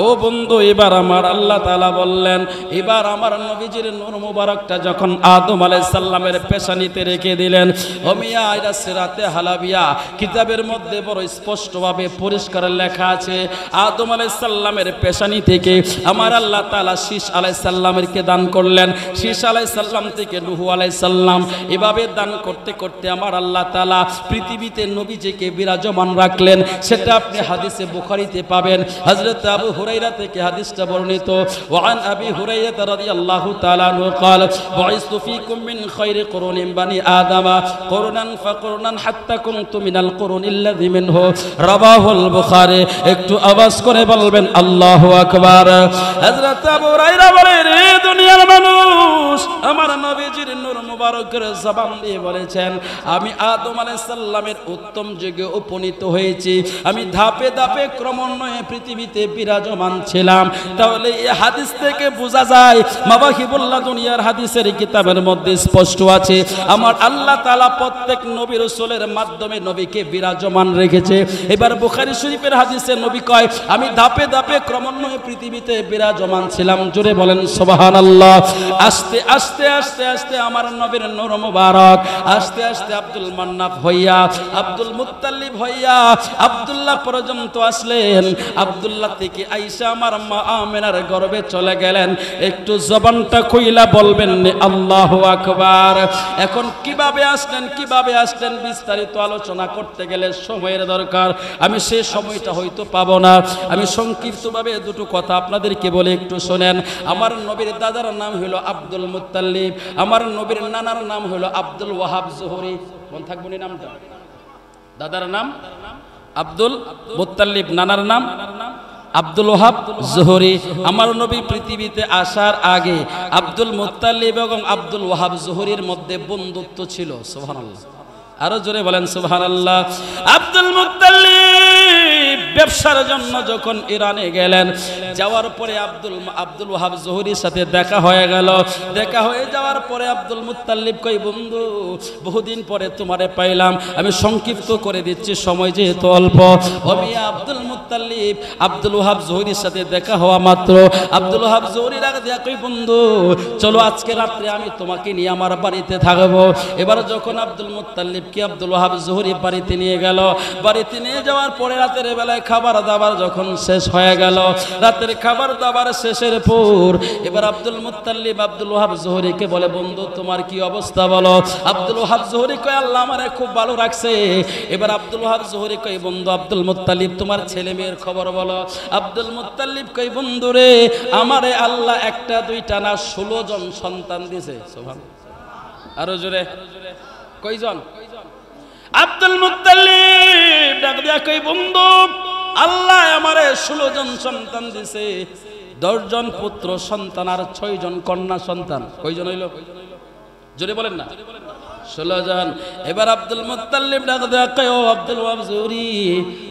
ও বন্ধু, এবার আমার আল্লাহ তাআলা বললেন, এবার আমার নবীজির নূর মুবারকটা যখন আদম আলাইহিস সালামের পেশানিতে রেখে দিলেন, ও মিয়া এটা সিরাতে হালাবিয়া কিতাবের মধ্যে বড় স্পষ্টভাবে পরিষ্কার লেখা আছে, আদম আলাইহিস সালামের পেশানি থেকে আমার আল্লাহ তাআলা শীষ আলাইহিস সালামকে দান করলেন, শীষ আলাইহিস সালাম থেকে নূহ আলাইহিস সালাম, এভাবে দান করতে করতে আমার আল্লাহ তাআলা পৃথিবীতে নবীজিকে বিরাজমান রাখলেন। সেটা আপনি হাদিসে বুখারীতে পাবেন। হযরত আবু হুরায়রা থেকে হাদিসটা বর্ণিত, ওয়ান আবি হুরায়রা রাদিয়াল্লাহু তাআলা আনহু قال بعثت فيكم من خير قرون بني آدم قرنا فقرنا حتى كنت من القرون الذي منه رواه البخاري। একটু আওয়াজ করে বলবেন আল্লাহু আকবার। হযরত আবু হুরায়রা বলেন, রে দুনিয়ার মানুষ, আমার নবীজির নূর মুবারকের জবান দিয়ে বলেছেন, আমি আদম আলাইহিস সালামের উত্তম যুগে উপনীত হয়েছি, আমি ধাপে ধাপে ক্রমান্বয়ে পৃথিবীতে বিরাজমান ছিলাম। তাহলে এই হাদিস থেকে বোঝা যায়, মাবাহিবুল্লাহ দুনিয়ার হাদিসের কিতাবের মধ্যে স্পষ্ট আছে, আমার আল্লাহ তাআলা প্রত্যেক নবী রাসূলের মাধ্যমে নবীকে বিরাজমান রেখেছে। এবার বুখারী শরীফের হাদিসে নবী কয়, আমি ধাপে ধাপে ক্রমান্বয়ে পৃথিবীতে বিরাজমান ছিলাম। জোরে বলেন সুবহানাল্লাহ। আস্তে আস্তে আস্তে আস্তে আমার নবীর নূর মুবারক আস্তে আস্তে আব্দুল মান্নাফ হইয়া, আব্দুল মুত্তালিব হইয়া আব্দুল্লাহ পর্যন্ত আসলেন। আব্দুল্লাহ থেকে আয়েশা আমার মা আমেনার গর্ভে চলে গেলেন। একটু জবানটা কইলা বলবেন আল্লাহু আকবার। এখন কিভাবে আসলেন বিস্তারিত আলোচনা করতে গেলে সময়ের দরকার, আমি সেই সময়টা হয়তো পাবো না। আমি সংক্ষিপ্তভাবে দুটো কথা আপনাদেরকে বলে একটু শোনেন। আমার নবীর দাদার নাম হলো আব্দুল মুত্তালিব, আমার নবীর নানার নাম হলো আব্দুল ওয়াহাব জোহরি। মনে থাকবো না নামটা? দাদার নাম আব্দুল মুত্তালিব, নানার নাম আব্দুল ওয়াহাব জোহরি। আমার নবী পৃথিবীতে আসার আগে আব্দুল মুত্তালিব এবং আব্দুল ওয়াহাব জোহরির মধ্যে বন্ধুত্ব ছিল। সুবহানাল্লাহ, আরো জোরে বলেন সুবহানাল্লাহ। আব্দুল মুত্তালিব ব্যবসার জন্য যখন ইরানে গেলেন, যাওয়ার পরে আব্দুল ওয়াহাব জোহরির সাথে দেখা হয়ে গেল। দেখা হয়ে যাওয়ার পরে আব্দুল মুত্তালিব কই, বন্ধু বহুদিন পরে তোমারে পাইলাম, আমি সংক্ষিপ্ত করে দিচ্ছি সময় যেহেতু অল্প। আব্দুল মুত্তালিব আব্দুল ওয়াহাব জোহরির সাথে দেখা হওয়া মাত্র আব্দুল ওয়াহাব জোহরির আগে দেখা কই, বন্ধু চলো আজকে রাত্রে আমি তোমাকে নিয়ে আমার বাড়িতে থাকবো। এবার যখন আব্দুল মুত্তালিব কি আব্দুল ওয়াহাব জোহরি বাড়িতে নিয়ে গেল, বাড়িতে নিয়ে যাওয়ার পরে রাতের বেলায় খাবার দাবার যখন শেষ হয়ে গেল, রাতের খাবার দাবার শেষের পর এবার আব্দুল মুত্তালিব আব্দুল ওয়াহাব জোহরিকে বলে, বন্ধু তোমার কি অবস্থা বলো। আব্দুল ওয়াহাব জোহরি কয়, আল্লাহ আমারে খুব ভালো রাখছে। এবার আব্দুল ওয়াহাব জোহরি কয়, বন্ধু আব্দুল মুত্তালিব তোমার ছেলে মেয়ের খবর বলো। আব্দুল মুত্তালিব কয়, বন্ধু রে আমারে আল্লাহ একটা দুইটা না 16 জন সন্তান দিয়েছে। সুবহানাল্লাহ, আরো জোরে কয়জন? আব্দুল মুত্তালিব ডাক দিয়া কই, বন্ধু আল্লাহ আমারে 16 জন সন্তান দিছে, 10 জন পুত্র সন্তান আর 6 জন কন্যা সন্তান। কয়জন হইল? জোরে বলেন না। 16 জন। এবার আব্দুল মুত্তালিব ডাক দিয়া কই, ও আব্দুল ওয়াহাব জোহরি,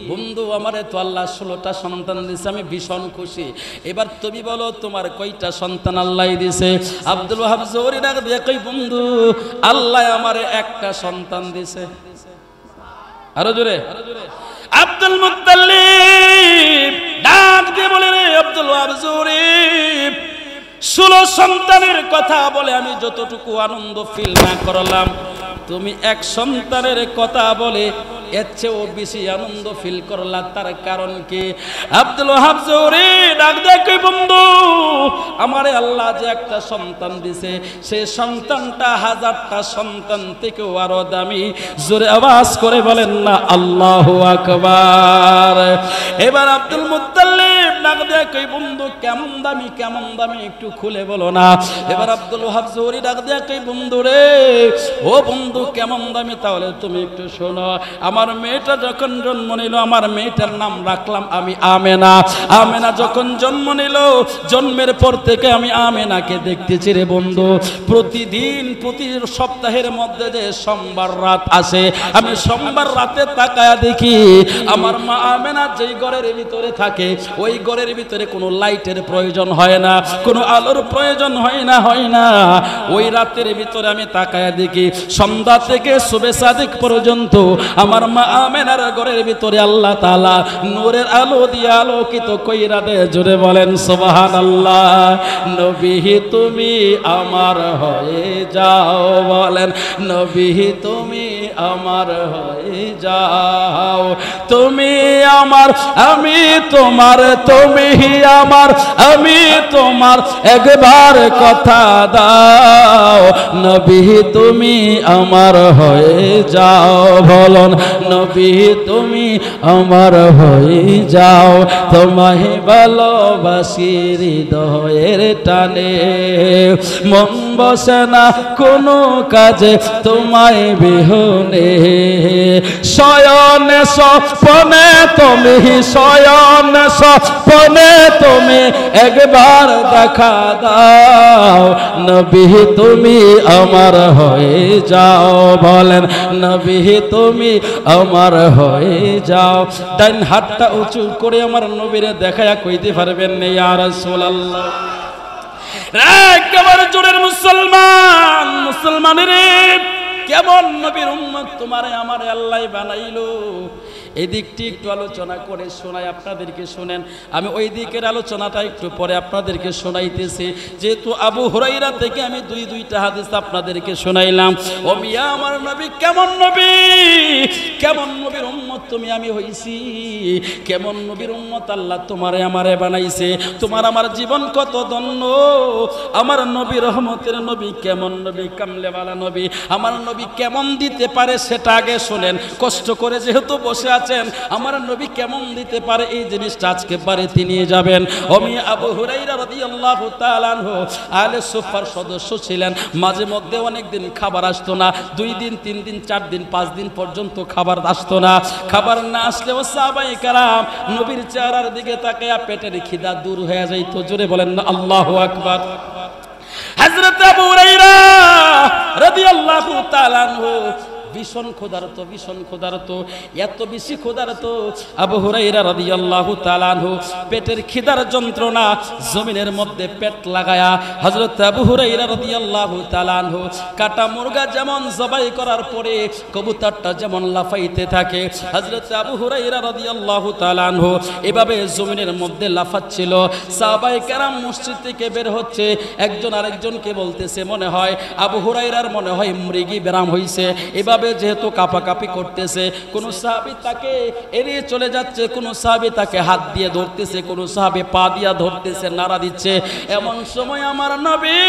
বন্ধু আমারে তো আল্লাহ 16টা সন্তান দিছে, আমি ভীষণ খুশি। এবার তুমি বলো তোমার কয়টা সন্তান আল্লাহ দিছে? আব্দুল ওয়াহাব জোহরি ডাক দিয়া কই, বন্ধু আল্লাহ আমারে একটা সন্তান দিছে। আরো জোরে। আব্দুল মুত্তালিব ডাক দিয়ে বলে, রে আব্দুল ওয়াহাব জোহরি, 16 সন্তানের কথা বলে আমি যতটুকু আনন্দ ফিল না করলাম, তুমি এক সন্তানের কথা বলে এর চেয়েও বেশি আনন্দ ফিল করলা, তার কারণ কি? আব্দুল ওয়াহাব জোহরি ডাক দিয়ে কই, বন্ধু আমারে আল্লাহ যে একটা সন্তান দিছে, সেই সন্তানটা 1000টা সন্তান থেকেও আরো দামি। জোরে আওয়াজ করে বলেন না আল্লাহু আকবার। এবার আব্দুল মুত্তালিব ডাক দিয়ে কই, বন্ধু কেমন দামি কেমন দামি একটু খুলে বলো না। এবার আব্দুল ওয়াহাব জোহরি ডাক দিয়ে কই, বন্ধু রে, ও বন্ধু কেমন দামি তাহলে তুমি একটু শোনো। আমার মেয়েটা যখন জন্ম নিল, আমার মেয়েটার নাম রাখলাম আমি আমেনা। আমেনা যখন জন্ম নিল, জন্মের পর থেকে আমি আমেনাকে দেখতেছি রে বন্ধু, প্রতিদিন প্রতি সপ্তাহের মধ্যে যে সোমবার রাত আসে, আমি সোমবার রাতে তাকায়া দেখি আমার মা আমেনা যেই ঘরের ভিতরে থাকে ওই ঘরের ভিতরে কোনো লাইটের প্রয়োজন হয় না, কোনো আলোর প্রয়োজন হয় না। ওই রাতের ভিতরে আমি তাকায়া দেখি সন্ধ্যা থেকে সুবে সাদিক পর্যন্ত আমার মা আমেনার ঘরের ভিতরে আল্লাহ তাআলা নূরের আলো দিয়ে আলোকিত কইরা দেয়। জোরে বলেন সুবহানাল্লাহ। নবী তুমি আমার হয়ে যাও, বলেন নবী তুমি আমার হয়ে যাও, তুমি আমার আমি তোমার, তুমি আমার আমি তোমার, একবার কথা দাও নবী তুমি আমার হয়ে যাও, বলুন নবী তুমি আমার হয়ে যাও, তোমায় ভালোবাসি হৃদয়ের টানে, মন বসে না কোনো কাজে তোমায় বিহনে, শয়নে স্বপ্নে তুমি, শয়নে স্বপ্নে তুমি একবার দেখা দাও নবী তুমি আমার হয়ে যাও, বলেন নবী তুমি আমার হয়ে যাও। ডান হাতটা উঁচু করে আমার নবীরে দেখায়া কইতে পারবেন না ইয়া রাসূলুল্লাহ? একেবারে জোরের মুসলমান, মুসলমানের কেমন নবীর উম্মত তোমারে আমারে আল্লাহ বানাইলো, এই দিকটি একটু আলোচনা করে শোনাই আপনাদেরকে। শোনেন, আমি ওই দিকের আলোচনাটা একটু পরে আপনাদেরকে শোনাইতেছি, যেহেতু আবু হুরাইরা থেকে আমি দুইটা হাদিস আপনাদেরকে শোনাইলাম। ও মিয়া আমার নবী কেমন নবী, কেমন নবীর উম্মত তুমি আমি হইছি, কেমন নবীর উম্মত আল্লাহ তোমারে আমারে বানাইছে, তোমার আমার জীবন কত ধন্য। আমার নবী রহমতের নবী, কেমন নবী, কামলেওয়ালা নবী, আমার নবী কেমন দিতে পারে সেটা আগে শোনেন। কষ্ট করে যেহেতু বসে আছেন, আমার নবী কেমন দিতে পারে এই জিনিসটা আজকে বাড়িতে নিয়ে যাবেন। আমি আবু হুরাইরা রাদিয়াল্লাহু তাআলা আনহু আহলে সুফার সদস্য ছিলেন, মাঝে মধ্যে অনেক দিন খাবার আসতো না, 2 দিন 3 দিন 4 দিন 5 দিন পর্যন্ত খাবার আসতো না। খাবার না আসলেও সাহাবায়ে কেরাম নবীর চেহারার দিকে তাকায়া পেটের খিদা দূর হয়ে যাইতো। জোরে বলেন না আল্লাহু আকবার। হযরত আবু হুরাইরা রাদিয়াল্লাহু তাআলা আনহু ভীষণ ক্ষুধার্ত, ভীষণ ক্ষুধার্ত, এত বেশি ক্ষুধার্ত আবু হুরাইরা রাদিয়াল্লাহু তাআলা আনহু পেটের খিদার যন্ত্রণা জমিনের মধ্যে পেট লাগায়া হযরত আবু হুরাইরা রাদিয়াল্লাহু তাআলা আনহু কাটা মুরগা যেমন জবাই করার পরে কবুতরটা যেমন লাফাইতে থাকে, হযরত আবু হুরাইরা রাদিয়াল্লাহু তাআলা আনহু এভাবে জমিনের মধ্যে লাফাচ্ছিল। সাহাবায়ে কেরাম মসজিদ থেকে বের হচ্ছে, একজন আরেকজনকে বলতেছে মনে হয় আবু হুরাইরার মনে হয় মৃগী ব্যারাম হইছে। এভাবে যেহেতু কাঁপাকাঁপি করতেছে, কোন সাহাবী তাকে এড়িয়ে চলে যাচ্ছে, কোন সাহাবী তাকে হাত দিয়ে ধরতেছে, কোন সাহাবী পা দিয়া ধরতেছে, নাড়া দিচ্ছে। এমন সময় আমার নবী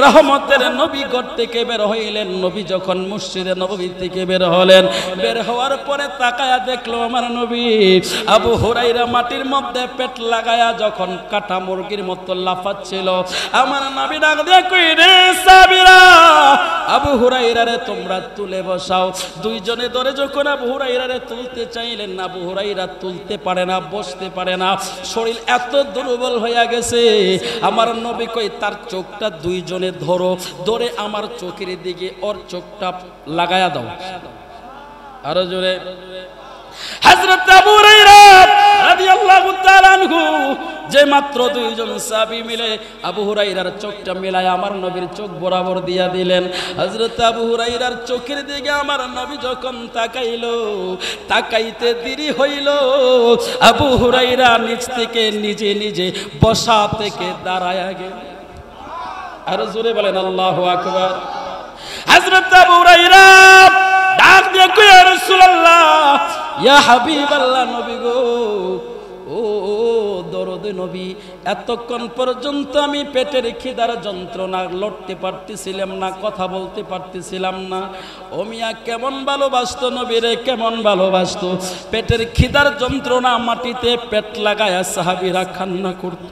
রহমতের নবী ঘর থেকে বের হইলেন। নবী যখন মসজিদে নববী থেকে বের হলেন, বের হওয়ার পরে তাকায়া দেখলো আমার নবী আবু হুরাইরা মাটির মধ্যে পেট লাগায়া যখন কাটা মুরগির মতো লাফাচ্ছিল। আমার নবী ডাক দিয়ে কই রে সাহাবীরা, আবু হুরাইরারে তোমরা তুলে বসাও। দুইজনে ধরে যখন আবু হুরাইরারে তুলতে চাইলেন, আবু হুরাইরা তুলতে পারে না, বসতে পারে না, শরীর এত দুর্বল হয়ে গেছে। আমার নবী কই তার চোখটা দুইজনে ধরো, ধরে আমার চোখের দিকে ওর চোখটা লাগায়া দাও। আরো জোরে। হযরত আবু হুরাইরা রাদিয়াল্লাহু তাআলা আনহু যে মাত্র দুইজন সাহাবী মিলে আবু হুরাইরার চোখটা মিলায় আমার নবীর চোখ বরাবর দিয়া দিলেন। হযরত আবু হুরাইরার চোখের দিকে আমার নবী যখন তাকাইলো, তাকাইতে দেরি হইল, আবু হুরাইরা নিজ থেকে নিজে নিজে বসা থেকে দাঁড়ায়া গেল। আর জোরে বলেন আল্লাহু আকবার। হযরত আবু হুরাইরা ডাক দিয়ে কই ইয়া রাসূলুল্লাহ, ইয়া হাবিবাল্লাহ, নবী গো, ও দরদে নবী, এতক্ষণ পর্যন্ত আমি পেটের খিদার যন্ত্রণা লড়তে পারতেছিলাম না, কথা বলতে পারতেছিলাম না। ও মিয়া কেমন ভালোবাসতো নবীরে, কেমন ভালোবাসতো। পেটের খিদার যন্ত্রণা মাটিতে পেট লাগায়া সাহাবীরা কান্না করত।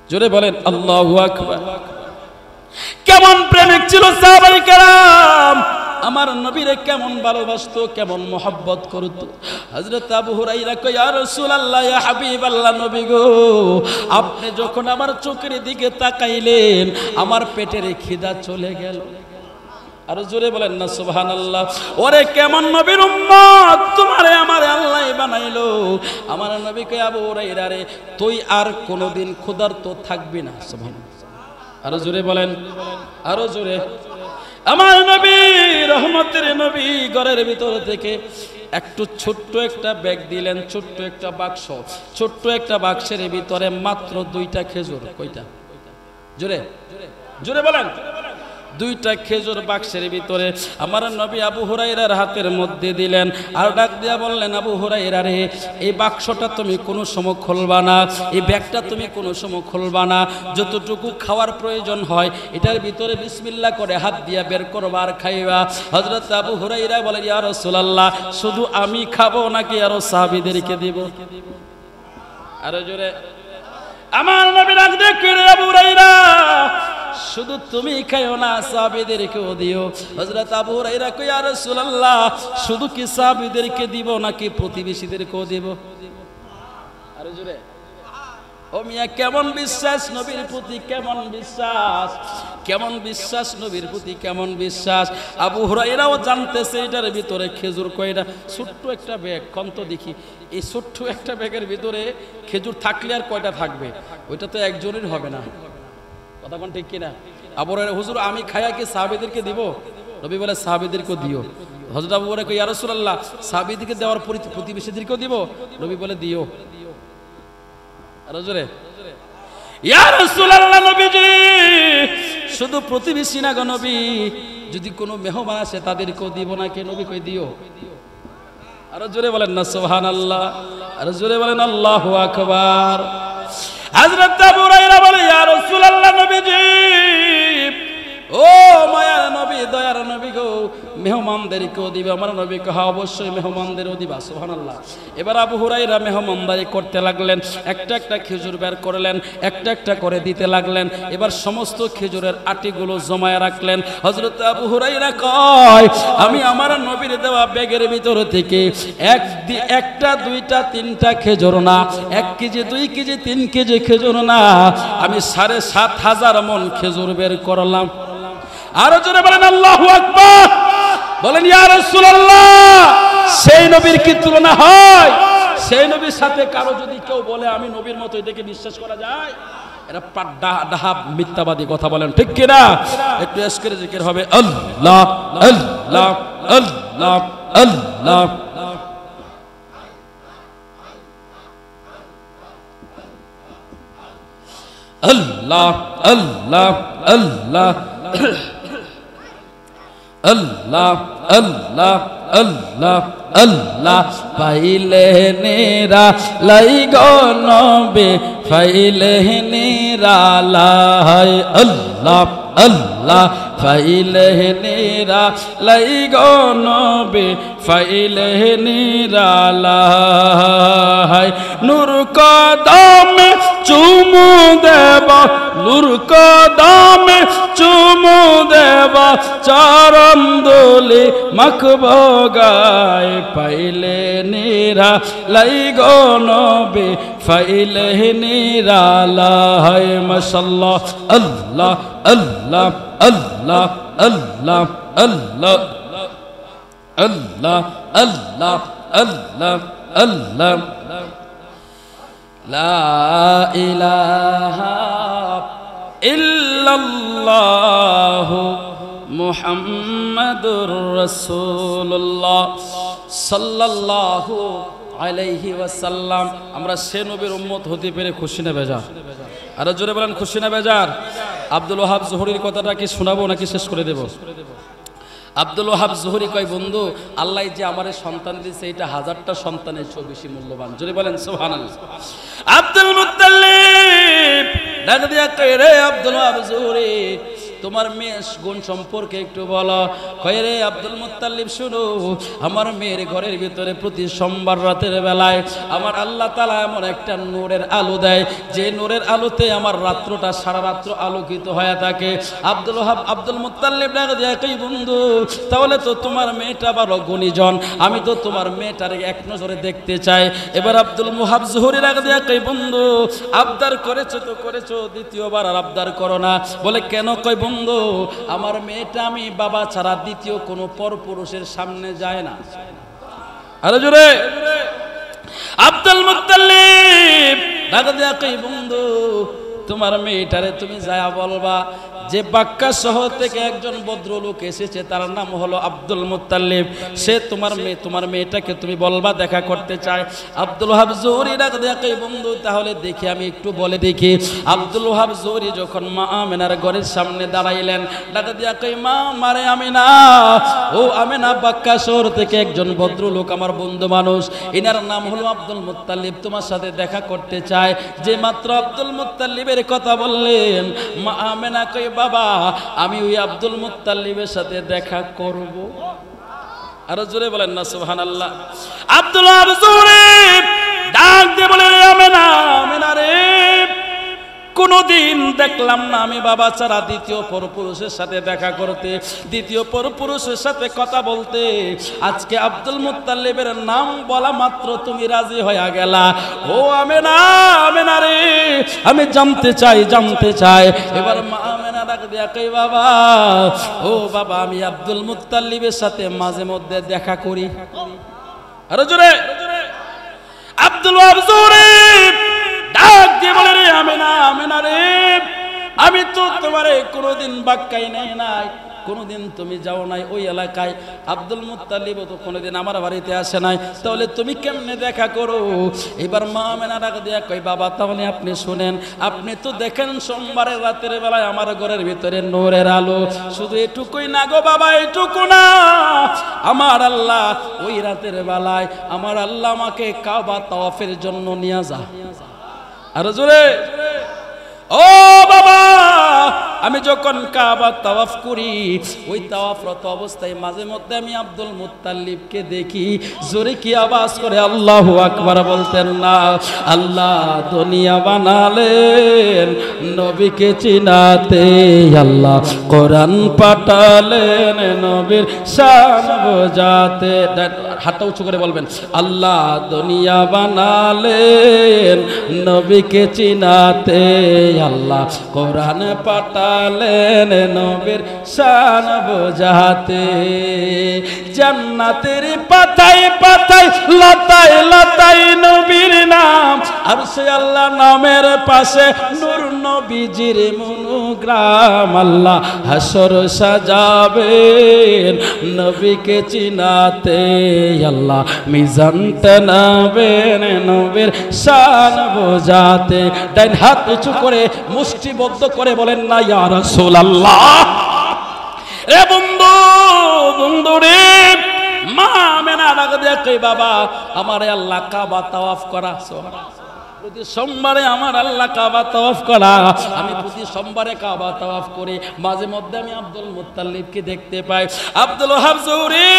জোরে বলেন আল্লাহু আকবার। কেমন প্রেমিক ছিল সাহাবায়ে কেরাম। আমার নবীরে কেমন ভালোবাসতো, কেমন মোহাব্বত করত। হযরত আবু হুরায়রা কয়, ইয়া রাসূলুল্লাহ, ইয়া হাবিবাল্লাহ, নবী গো, আপনি যখন আমার চোখের দিকে তাকাইলেন আমার পেটের খিদা চলে গেল। আর জোরে বলেন না সুবহানাল্লাহ। ওরে কেমন নবীর উম্মত, তোমারে আমারে আল্লাহ বানাইলো। আমার নবী কয়, আবু হুরায়রা রে, তুই আর কোনোদিন ক্ষুধার্ত থাকবি না। সুবহানাল্লাহ। আর জোরে বলেন, আরো জোরে। আমার নবী, রহমতের নবী, ঘরের ভিতর থেকে একটু ছোট্ট একটা ব্যাগ দিলেন, ছোট্ট একটা বাক্স, ছোট্ট একটা বাক্সের ভিতরে মাত্র 2টা খেজুর। কয়টা? জোরে জোরে বলেন। 2টা খেজুর বাক্সের ভিতরে আমার নবী আবু হুরায়রার হাতের মধ্যে দিলেন, আর ডাক দিয়া বললেন, আবু হুরায়রা রে, এই বাক্সটা তুমি কোনো সময় খুলবা না, এই ব্যাগটা তুমি কোনো সময় খুলবা না, যতটুকু খাওয়ার প্রয়োজন হয় এটার ভিতরে বিসমিল্লাহ করে হাত দিয়া বের করবা আর খাইবা। হযরত আবু হুরায়রা বলেন, ইয়া রাসূলুল্লাহ, শুধু আমি খাবো নাকি আরো সাহাবীদেরকে দিব? আরো জোরে। আমার নবী ডাক দিয়ে কইলেন, আবু হুরায়রা, শুধু তুমি খাইও না, সাহাবীদেরকেও দিও। হযরত আবু হুরায়রা কয়, ইয়া রাসূলুল্লাহ, শুধু কি সাহাবীদেরকে দিব নাকি প্রতিবেশীদেরকেও দিব? আরে জোরে। ও মিয়া, কেমন বিশ্বাস নবীর প্রতি, কেমন বিশ্বাস, কেমন বিশ্বাস নবীর প্রতি, কেমন বিশ্বাস। আবু হুরায়রাও জানতেছে এটার ভিতরে খেজুর কয়টা। ছোট্ট একটা ব্যাগ, কন্ত দেখি, এই ছোট্ট একটা ব্যাগের ভিতরে খেজুর থাকলে আর কয়টা থাকবে? ওইটা তো একজনের হবে না। কথা কোন ঠিক কিনা? আবু হুরায়রা, হুজুর আমি খায়া কি সাহাবীদেরকে দিব? নবী বলে, সাহাবীদেরকেও দিও। হযরত আবু হুরায়রা কয়, ইয়া রাসূলুল্লাহ, সাহাবীদেরকে দেওয়ার পরে প্রতিবেশীদেরকেও দিব? নবী বলে, দিও। আর জোরে, ইয়া রাসূলুল্লাহ, নবীজি শুধু প্রতিবেশী না গো নবী, যদি কোনো মেহমান আসে তাদেরকেও দিব নাকি? নবী কই, দিও। আর জোরে বলেন না সুবহানাল্লাহ, আর জোরে বলেন আল্লাহু আকবার। হযরত আবু হুরায়রা বলে, ইয়া রাসূলুল্লাহ, নবীজি, ও মায়ার নবী, দয়ার নবী গো, মেহমানদেরকেও দিবে? আমার নবী কয়, হ্যাঁ অবশ্যই মেহমানদেরও দিবা। সুবহানাল্লাহ। এবার আবু হুরায়রা মেহমানদারি করতে লাগলেন, একটা একটা খেজুর বের করলেন, একটা একটা করে দিতে লাগলেন। এবার সমস্ত খেজুরের আটিগুলো জমায় রাখলেন। হযরত আবু হুরায়রা কয়, আমি আমার নবীর দেওয়া ব্যাগের ভিতর থেকে একটা, 2টা, 3টা খেজুর না, 1 কেজি, 2 কেজি, 3 কেজি খেজুর না, আমি 7,500 মণ খেজুর বের করলাম। আরো জোরে বলেন আল্লাহু আকবার। বলেন, ইয়া রাসূলুল্লাহ, সেই নবীর কি তুলনা হয়? সেই নবীর সাথে কারো যদি কেউ বলে আমি নবীর মতো, এটাকে বিশ্বাস করা যায়? এরা ডাহা মিথ্যাবাদী কথা বলেন, ঠিক কিনা? একটু এসকেরে জিকির হবে, আল্লাহ আল্লাহ আল্লাহ আল্লাহ। আল্লাহ আল্লাহ আল্লাহ আল্লাহ আল্লাহ আল্লাহ আল্লাহ। পাইলে নেরা লাই গো নবী, পাইলে নেরা লাই, আল্লাহ আল্লাহ। পাইলে নেরা লাই গো নবী, পাইলে নেরা লাই। নূর কদমে চুমু দেব, নূর কদমে চুমু দেব, চরণ দোলে মাখব গায়। পাইলে নেরা লাই গো নবী, পাইলে নেরা লাই। মাশাআল্লাহ। আল্লাহ আল্লাহ আল্লাহ আল্লাহ আল্লাহ আল্লাহ আল্লাহ আল্লাহ আল্লাহ। লা ইলাহা ইল্লাল্লাহু মুহাম্মাদুর রাসূলুল্লাহ সাল্লাল্লাহু আলাইহি ওয়াসাল্লাম। আমরা সে নবীর উম্মত হতে পেরে খুশি না বেজার? আরো জোরে বলেন, খুশি না বেজার? আব্দুল ওয়াহাব জোহরির কথাটা কি শোনাবো নাকি শেষ করে দেব? আব্দুল ওয়াহাব জোহরি কয়, বন্ধু, আল্লাহ যে আমার সন্তান দিয়েছে এটা 1000টা সন্তানের চেয়ে বেশি মূল্যবান। জোরে বলেন সুবহানাল্লাহ। আব্দুল মুত্তালিব ডাক দিয়া কয়, রে আব্দুল ওয়াহাব জোহরি, তোমার মেয়ের গুণ সম্পর্কে একটু বলো। কয় রে আব্দুল মুত্তালিব শুনো, আমার মেয়ের ঘরের ভিতরে প্রতি সোমবার রাতের বেলায় আমার আল্লাহ তাআলা এমন একটা নূরের আলো দেয়, যে নূরের আলোতে আমার রাত্রটা সারা রাত্র আলোকিত হয়ে থাকে। আব্দুল মুত্তালিব ডাক দিয়ে কই বন্ধু, তাহলে তো তোমার মেয়েটা বড় গুণীজন, আমি তো তোমার মেয়েটার এক নজরে দেখতে চাই। এবার আব্দুল মুহাব জুহরি ডাক দিয়ে কই বন্ধু, আবদার করেছো তো করেছো, দ্বিতীয়বার আর আবদার করো না। বলে কেন? কই বন্ধু, আমার মেয়েটা আমি বাবা ছাড়া দ্বিতীয় কোনো পরপুরুষের সামনে যায় না। আরে জোরে আব্দুল মুত্তালিব ডাক দিয়া কই বন্ধু, তোমার মেয়েটারে তুমি যায়া বলবা যে বাক্কা শহর থেকে একজন ভদ্রলোক এসেছে, তার নাম হলো আব্দুল মুত্তালিব, সে তোমার মেয়েটাকে তুমি বলবা দেখা করতে চায়। আব্দুল ওয়াহাব জুহরি ডাক দিয়া কই বন্ধু, তাহলে দেখি আমি একটু বলে দেখি। আব্দুল ওয়াহাব জুহরি যখন মা আমেনার ঘরের সামনে দাঁড়াইলেন, ডাক দিয়া কই মা মারে আমেনা, ও আমেনা, বাক্কা শহর থেকে একজন ভদ্রলোক আমার বন্ধু মানুষ, এনার নাম হলো আব্দুল মুত্তালিব, তোমার সাথে দেখা করতে চায়। যে মাত্র আব্দুল মুত্তালিবের কথা বললেন, মা আমেনা কই বাবা আমি ওই আব্দুল মুত্তালিবের সাথে দেখা করব। আরো জোরে বলেন না সুবহানাল্লাহ। আব্দুল ওয়াহাব জুহরি ডাক দিয়ে বলে, আমেনা, আমেনা রে, কোনদিন দেখলাম না আমি বাবা ছাড়া দ্বিতীয় পরপুরুষের সাথে দেখা করতে, দ্বিতীয় পরপুরুষের সাথে কথা বলতে। আজকে আব্দুল মুত্তালিবের নাম বলা মাত্র তুমি রাজি হয়ে গেলা। ও আমেনা, আমেনা রে, আমি জানতে চাই। এবার মা আমেনা ডাক দিয়া কই বাবা, ও বাবা আমি আব্দুল মুত্তালিবের সাথে মাঝে মধ্যে দেখা করি। আরো জোরে আব্দুল ওয়াহাব জুহরি ডাক দিয়ে বলে, রে আমেনা, আমেনা রে, আমি তো তোমারে কোনোদিন বাক্কাই নাই, কোনোদিন তুমি যাও নাই ওই এলাকায়, আব্দুল মুত্তালিব তো কোনোদিন আমার বাড়িতে আসে নাই, তাহলে তুমি কেমনে দেখা করো? এবার মা আমেনা ডাক দিয়া কই বাবা তাহলে আপনি শুনেন, আপনি তো দেখেন সোমবারের রাতের বেলায় আমার ঘরের ভিতরে নূরের আলো, শুধু এটুকুই না গো বাবা, এটুকু না, আমার আল্লাহ ওই রাতের বেলায় আমার আল্লাহ আমাকে কাবা তাওয়াফের জন্য নিয়ে যা। আর জোরে ও বাবা, আমি যখন কাবা তাওয়াফ করি, ওই তাওয়াফরত অবস্থায় মাঝে মধ্যে আমি আব্দুল মুত্তালিবকে দেখি। জোরে কি আওয়াজ করে আল্লাহু আকবার বলতেন না? আল্লাহ দুনিয়া বানালেন নবীকে চিনাতে, আল্লাহ কোরআন পাঠালেন নবীর শান বোঝাতে। হাতটা উঁচু করে বলবেন, আল্লাহ দুনিয়া বানালেন নবীকে চিনাতে, আল্লাহ কোরআন পাঠালেন নবীর শান বোঝাতে। জান্নাতের পাতায় পাতায় লতায় লতায় নবীর নাম, আর সে আল্লাহ নামের পাশে নূর নবীজির মনোগ্রাম। আল্লাহ হাসর সাজাবেন নবীকে চিনাতে, আল্লাহ মিজান টানাবেন নবীর শান বোঝাতে। ডান হাত উঁচু করে মুষ্টিবদ্ধ করে বলেন না ইয়া রাসূলুল্লাহ। এ বন্ধু, বন্ধু রে, মা আমেনা ডাক দিয়ে কই বাবা আমারে আল্লাহ কাবা তাওয়াফ করা, প্রতি সোমবারে আমার আল্লাহ কাবা তাওয়াফ করা, আমি প্রতি সোমবারে কাবা তাওয়াফ করি, মাঝে মধ্যে আমি আব্দুল মুত্তালিবকে দেখতে পাই। আব্দুল ওয়াহাব জুহরি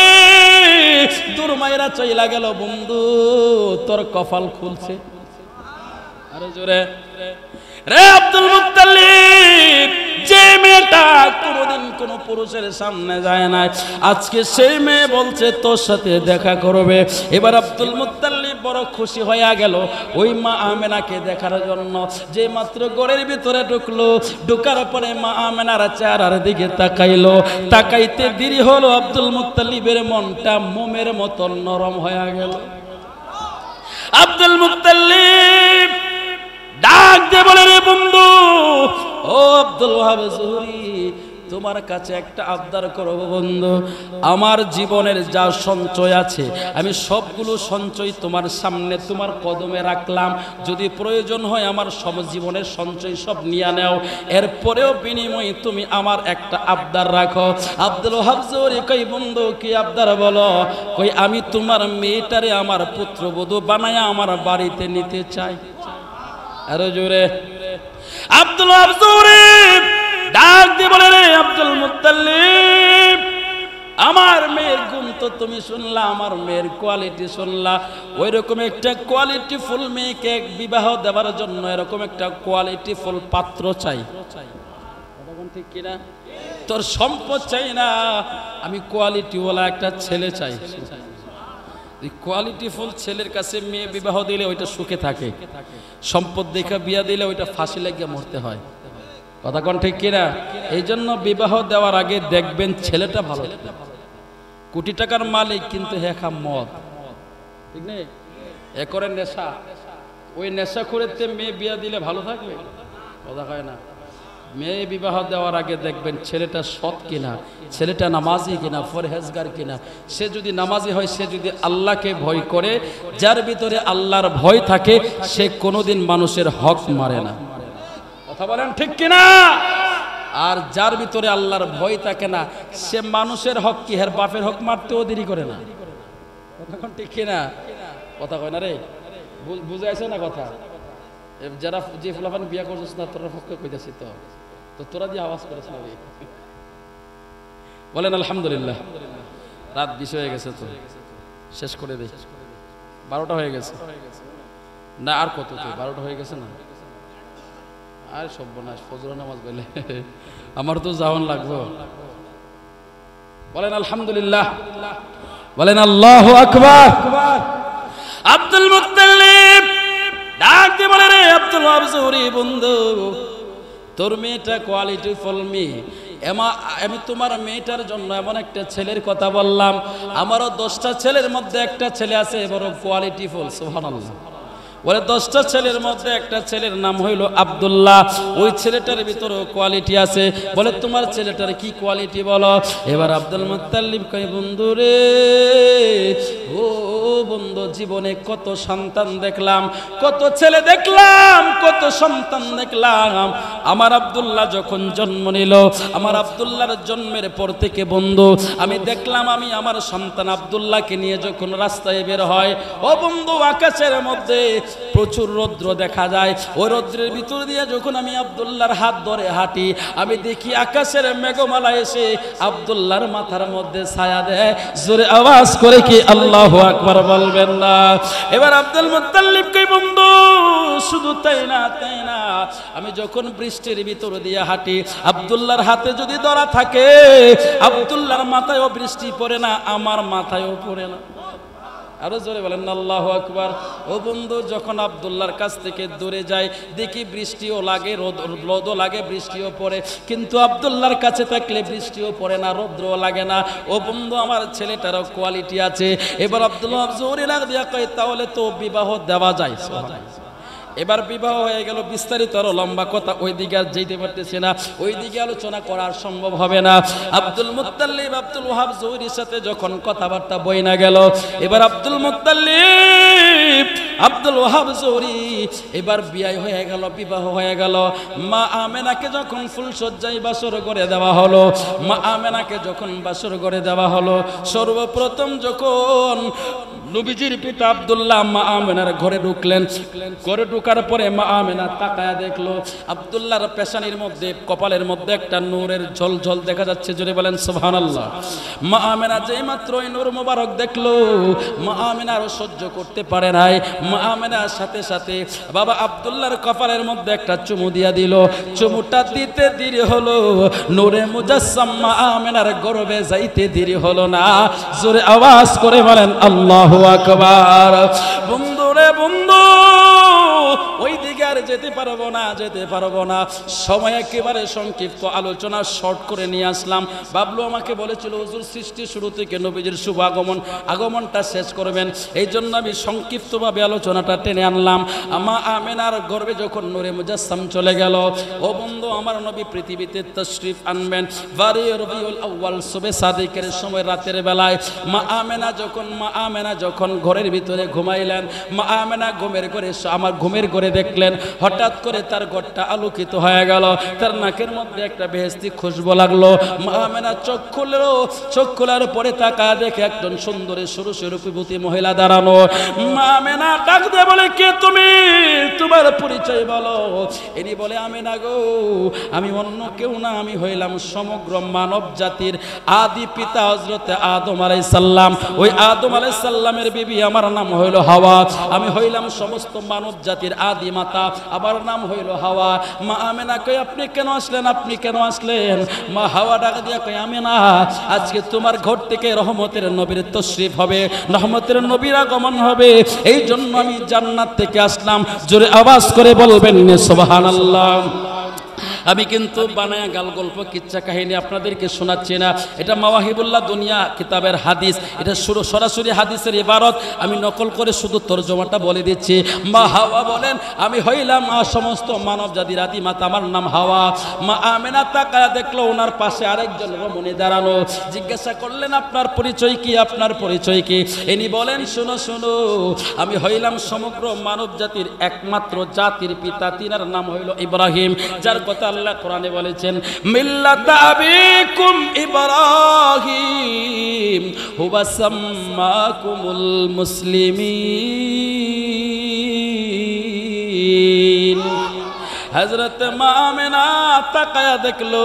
দূর মাইরা চইলা গেল, বন্ধু তোর কপাল খুলছে। আরে জোরে রে আব্দুল মুত্তালিব, যে মেয়েটা কোনোদিন কোন পুরুষের সামনে যায় না, আজকে সেই মেয়ে বলছে তোর সাথে দেখা করবে। এবার আব্দুল মুত্তালিব বড় খুশি হয়ে গেল ওই মা আমেনাকে দেখার জন্য। যে মাত্র ঘরের ভিতরে ঢুকলো, ঢুকার পরে মা আমেনার চেহারার দিকে তাকাইলো, তাকাইতে দেরি হলো, আব্দুল মুত্তালিবের মনটা মোমের মতো নরম হয়ে গেল। আব্দুল মুত্তালিব ডাক দিয়ে বলে, রে বন্ধু, ও আব্দুল ওয়াহাব জুহরি, তোমার কাছে একটা আবদার করব বন্ধু। আমার জীবনের যা সঞ্চয় আছে আমি সবগুলো সঞ্চয় তোমার সামনে তোমার কদমে রাখলাম, যদি প্রয়োজন হয় আমার সব জীবনের সঞ্চয় সব নিয়ে নাও, এরপরেও বিনিময়ে তুমি আমার একটা আবদার রাখো। আব্দুল ওয়াহাব জুহরি কই বন্ধু কি আবদার বলো? কই আমি তোমার মেয়েটারে আমার পুত্রবধূ বানায়া আমার বাড়িতে নিতে চাই। আরো জোরে আব্দুল ওয়াহাব জুহরি ডাক দিয়ে বলে, রে আব্দুল মুত্তালিব, আমার মেয়ের গুণ তো তুমি শুনলা, আমার মেয়ের কোয়ালিটি শুনলা। ওই রকম একটা কোয়ালিটি ফুল মেয়েকে বিবাহ দেওয়ার জন্য এরকম একটা কোয়ালিটি ফুল পাত্র চাই। ঠিক কিনা? তোর সম্পদ চাই না, আমি কোয়ালিটিওয়ালা একটা ছেলে চাই। কোয়ালিটি ফুল ছেলের কাছে মেয়ে বিবাহ দিলে ওইটা সুখে থাকে, সম্পদ দেখা বিয়া দিলে ওইটা ফাঁসি লাগিয়ে মরতে হয়। কথা কোন ঠিক কিনা? এই জন্য বিবাহ দেওয়ার আগে দেখবেন ছেলেটা ভালো, কোটি টাকার মালিক কিন্তু হেখা মদ, ঠিক নেই, এ করে নেশা। ওই নেশা করে মেয়ে বিয়া দিলে ভালো থাকবে? কথা হয় না। মেয়ে বিবাহ দেওয়ার আগে দেখবেন ছেলেটা সৎ কিনা, ছেলেটা নামাজি কিনা, ফরহেজগার কিনা। সে যদি নামাজি হয়, সে যদি আল্লাহকে ভয় করে, যার ভিতরে আল্লাহর ভয় থাকে, সে কোনোদিন মানুষের হক মারে না। কথা বলেন ঠিক কিনা? আর যার ভিতরে আল্লাহর ভয় থাকে না, সে মানুষের হক কি হের বাপের হক মারতেও দেরি করে না। কথা ঠিক কিনা? কথা কয় না রে, বুঝাইছে না কথা? যারা যে ফুলাফান বিয়া করছিস না, তোরা পক্ষে কইতেছি তো তোরা দিয়ে আওয়াজ করেছ না। বলেন আলহামদুলিল্লাহ। রাত 20 হয়ে গেছে, তো শেষ করে দেই। 12টা হয়ে গেছে না? আর কত? তো 12টা হয়ে গেছে না? আর সর্বনাশ, ফজর নামাজ বলে আমার তো যাওয়ান লাগবে। বলেন আলহামদুলিল্লাহ, বলেন আল্লাহু আকবার। আব্দুল মুত্তালিব ডাক দিয়ে বলে, রে আব্দুল ওয়াহাব জুহরি বন্ধু, তোর মেয়েটা কোয়ালিটি ফুল মেয়ে। আমি তোমার মেয়েটার জন্য এমন একটা ছেলের কথা বললাম, আমারও 10টা ছেলের মধ্যে একটা ছেলে আছে বড় কোয়ালিটি ফুল। সুবহানাল্লাহ। বলে 10টা ছেলের মধ্যে একটা ছেলের নাম হইল আব্দুল্লাহ, ওই ছেলেটার ভিতরেও কোয়ালিটি আছে। বলে তোমার ছেলেটার কি কোয়ালিটি বলো? এবার আব্দুল মুত্তালিব কয়, বন্ধু রে, ও বন্ধু, জীবনে কত সন্তান দেখলাম, কত ছেলে দেখলাম, কত সন্তান দেখলাম। আমার আব্দুল্লাহ যখন জন্ম নিল, আমার আব্দুল্লাহর জন্মের পর থেকে বন্ধু আমি দেখলাম, আমি আমার সন্তান আব্দুল্লাহকে নিয়ে যখন রাস্তায় বের হয়, ও বন্ধু, আকাশের মধ্যে প্রচুর রৌদ্র দেখা যায়। ওই রৌদ্রের ভিতর দিয়ে যখন আমি আব্দুল্লাহর হাত ধরে হাঁটি, আমি দেখি আকাশের মেঘমালা এসে আব্দুল্লাহর মাথার মধ্যে ছায়া দেয়। জোরে আওয়াজ করে কি আল্লাহু আকবার বলবেন না? এবার আব্দুল মুত্তালিব কই, বন্ধু শুধু তাই না, আমি যখন বৃষ্টির ভিতর দিয়ে হাঁটি, আব্দুল্লাহর হাতে যদি ধরা থাকে, আব্দুল্লাহর মাথায়ও বৃষ্টি পড়ে না, আমার মাথায়ও পড়ে না। আরো জোরে বলেন আল্লাহু আকবার। ও বন্ধু, যখন আব্দুল্লাহর কাছ থেকে দূরে যায়, দেখি বৃষ্টিও লাগে, রোদও লাগে, বৃষ্টিও পড়ে, কিন্তু আব্দুল্লাহর কাছে থাকলে বৃষ্টিও পড়ে না, রৌদ্রও লাগে না। ও বন্ধু, আমার ছেলেটারও কোয়ালিটি আছে। এবার আব্দুল ওয়াহাব জুহরি লাগ দিয়া কয়, তাহলে তো বিবাহ দেওয়া যায়। এবার বিবাহ হয়ে গেল। বিস্তারিত আরো লম্বা কথা, ওই দিকে আর যেতে পারতেছে না, ওই দিকে আলোচনা করার সম্ভব হবে না। আব্দুল মুত্তালিব আব্দুল ওয়াহাব জুহরির সাথে যখন কথাবার্তা বইনা গেল, এবার Abdul Muttalib Abdul Wahab Zuhri এবার বিয়ে হয়ে গেল, বিবাহ হয়ে গেল। মা আমেনাকে যখন ফুলসজ্জায় বাসর করে দেওয়া হলো, মা আমেনাকে যখন বাসর করে দেওয়া হলো, সর্বপ্রথম যখন নবীজির পিতা আব্দুল্লাহ মা আমেনার ঘরে ঢুকলেন, ঘরে ঢুকার পরে মা আমেনা তাকায়া দেখলো আব্দুল্লাহর পেশানির মধ্যে, কপালের মধ্যে একটা নূরের ঝলঝল দেখা যাচ্ছে। জোরে বলেন সুবহানাল্লাহ। মা আমেনা যেই মাত্র ওই নূর মোবারক দেখলো, মা আমেনা আরো সহ্য করতে পারে নাই। মা আমেনার সাথে সাথে বাবা আব্দুল্লাহর কপালের মধ্যে একটা চুমু দিয়া দিল। চুমুটা দিতে দেরি হলো, নূরে মুজাসসাম মা আমেনার গর্ভে যাইতে দেরি হলো না। জোরে আওয়াজ করে বলেন আল্লাহু আকবার। বন্ধু রে বন্ধু, ওই দিকে আর যেতে পারবো না, যেতে পারবো না, সময় একেবারে সংক্ষিপ্ত, আলোচনা শর্ট করে নিয়ে আসলাম। বাবলু আমাকে বলেছিল, হুজুর সৃষ্টি শুরু থেকে নবীজির শুভ আগমনটা শেষ করবেন, এই জন্য আমি সংক্ষিপ্তভাবে আলোচনাটা টেনে আনলাম। মা আমেনার গর্ভে যখন নূরে মুজাসসাম চলে গেল, ও বন্ধু, আমার নবী পৃথিবীতে তাশরিফ আনবেন বারে রবিউল আউয়াল, শুবে সাদিকের সময় রাতের বেলায়। মা আমেনা যখন ঘরের ভিতরে ঘুমাইলেন, মা আমেনা আমার ঘুমের ঘরে দেখলেন হঠাৎ করে তার ঘরটা আলোকিত হয়ে গেল, তার নাকের মধ্যে একটা বেহেশতি খুশবু লাগলো। মা আমেনা চোখ খোলার পরে তাকা দেখে একজন সুন্দরী সুরূপী মহিলা দাঁড়ানো। মা আমেনা ডাক দিয়ে বলে, কে তুমি? তোমার পরিচয় বলো। ইনি বলে, আমেনা গো, আমি অন্য কেউ না, আমি হইলাম সমগ্র মানব জাতির আদি পিতা হযরত আদম আলাইহিস সালাম। ওই আদম আলাইহিস সালামের বিবি, আমার নাম হইল হাওয়া। আমি হইলাম সমস্ত মানব জাতির আদি মাতা, আমার নাম হইল হাওয়া। মা আমেনা কই, আপনি কেন আসলেন? আপনি কেন আসলেন? মা হাওয়া ডাক দিয়া কই, আমেনা, আজকে তোমার ঘর থেকে রহমতের নবীর তশরিফ হবে, রহমতের নবীর আগমন হবে, এই জন্য আমি জান্নাত থেকে আসলাম। জোরে আওয়াজ করে বলবেন সুবহানাল্লাহ। আমি কিন্তু বানায়া গাল গল্প কিচ্ছা কাহিনী আপনাদেরকে শোনাচ্ছি না, এটা মাওয়াহিবুল্লাহ দুনিয়া কিতাবের হাদিস, এটা সরাসরি হাদিসের ইবারত, আমি নকল করে শুধু তরজমাটা বলে দিচ্ছি। মা হাওয়া বলেন, আমি হইলাম সমস্ত মানব জাতির আদি মাতা, আমার নাম হাওয়া। মা আমেনা তাকায়া দেখলো ওনার পাশে আরেকজন রমণী দাঁড়ানো। জিজ্ঞাসা করলেন, আপনার পরিচয় কি? আপনার পরিচয় কি? ইনি বলেন, শোনো শোনো, আমি হইলাম সমগ্র মানব জাতির একমাত্র জাতির পিতা, তিনার নাম হইল ইব্রাহিম, যার কথা আল্লাহ কোরআনে বলেছেন, মিল্লাতা আবিকুম ইব্রাহিম হুয়া সাম্মাকুমুল মুসলিমিন। হযরত মা আমেনা তাকায়া দেখলো,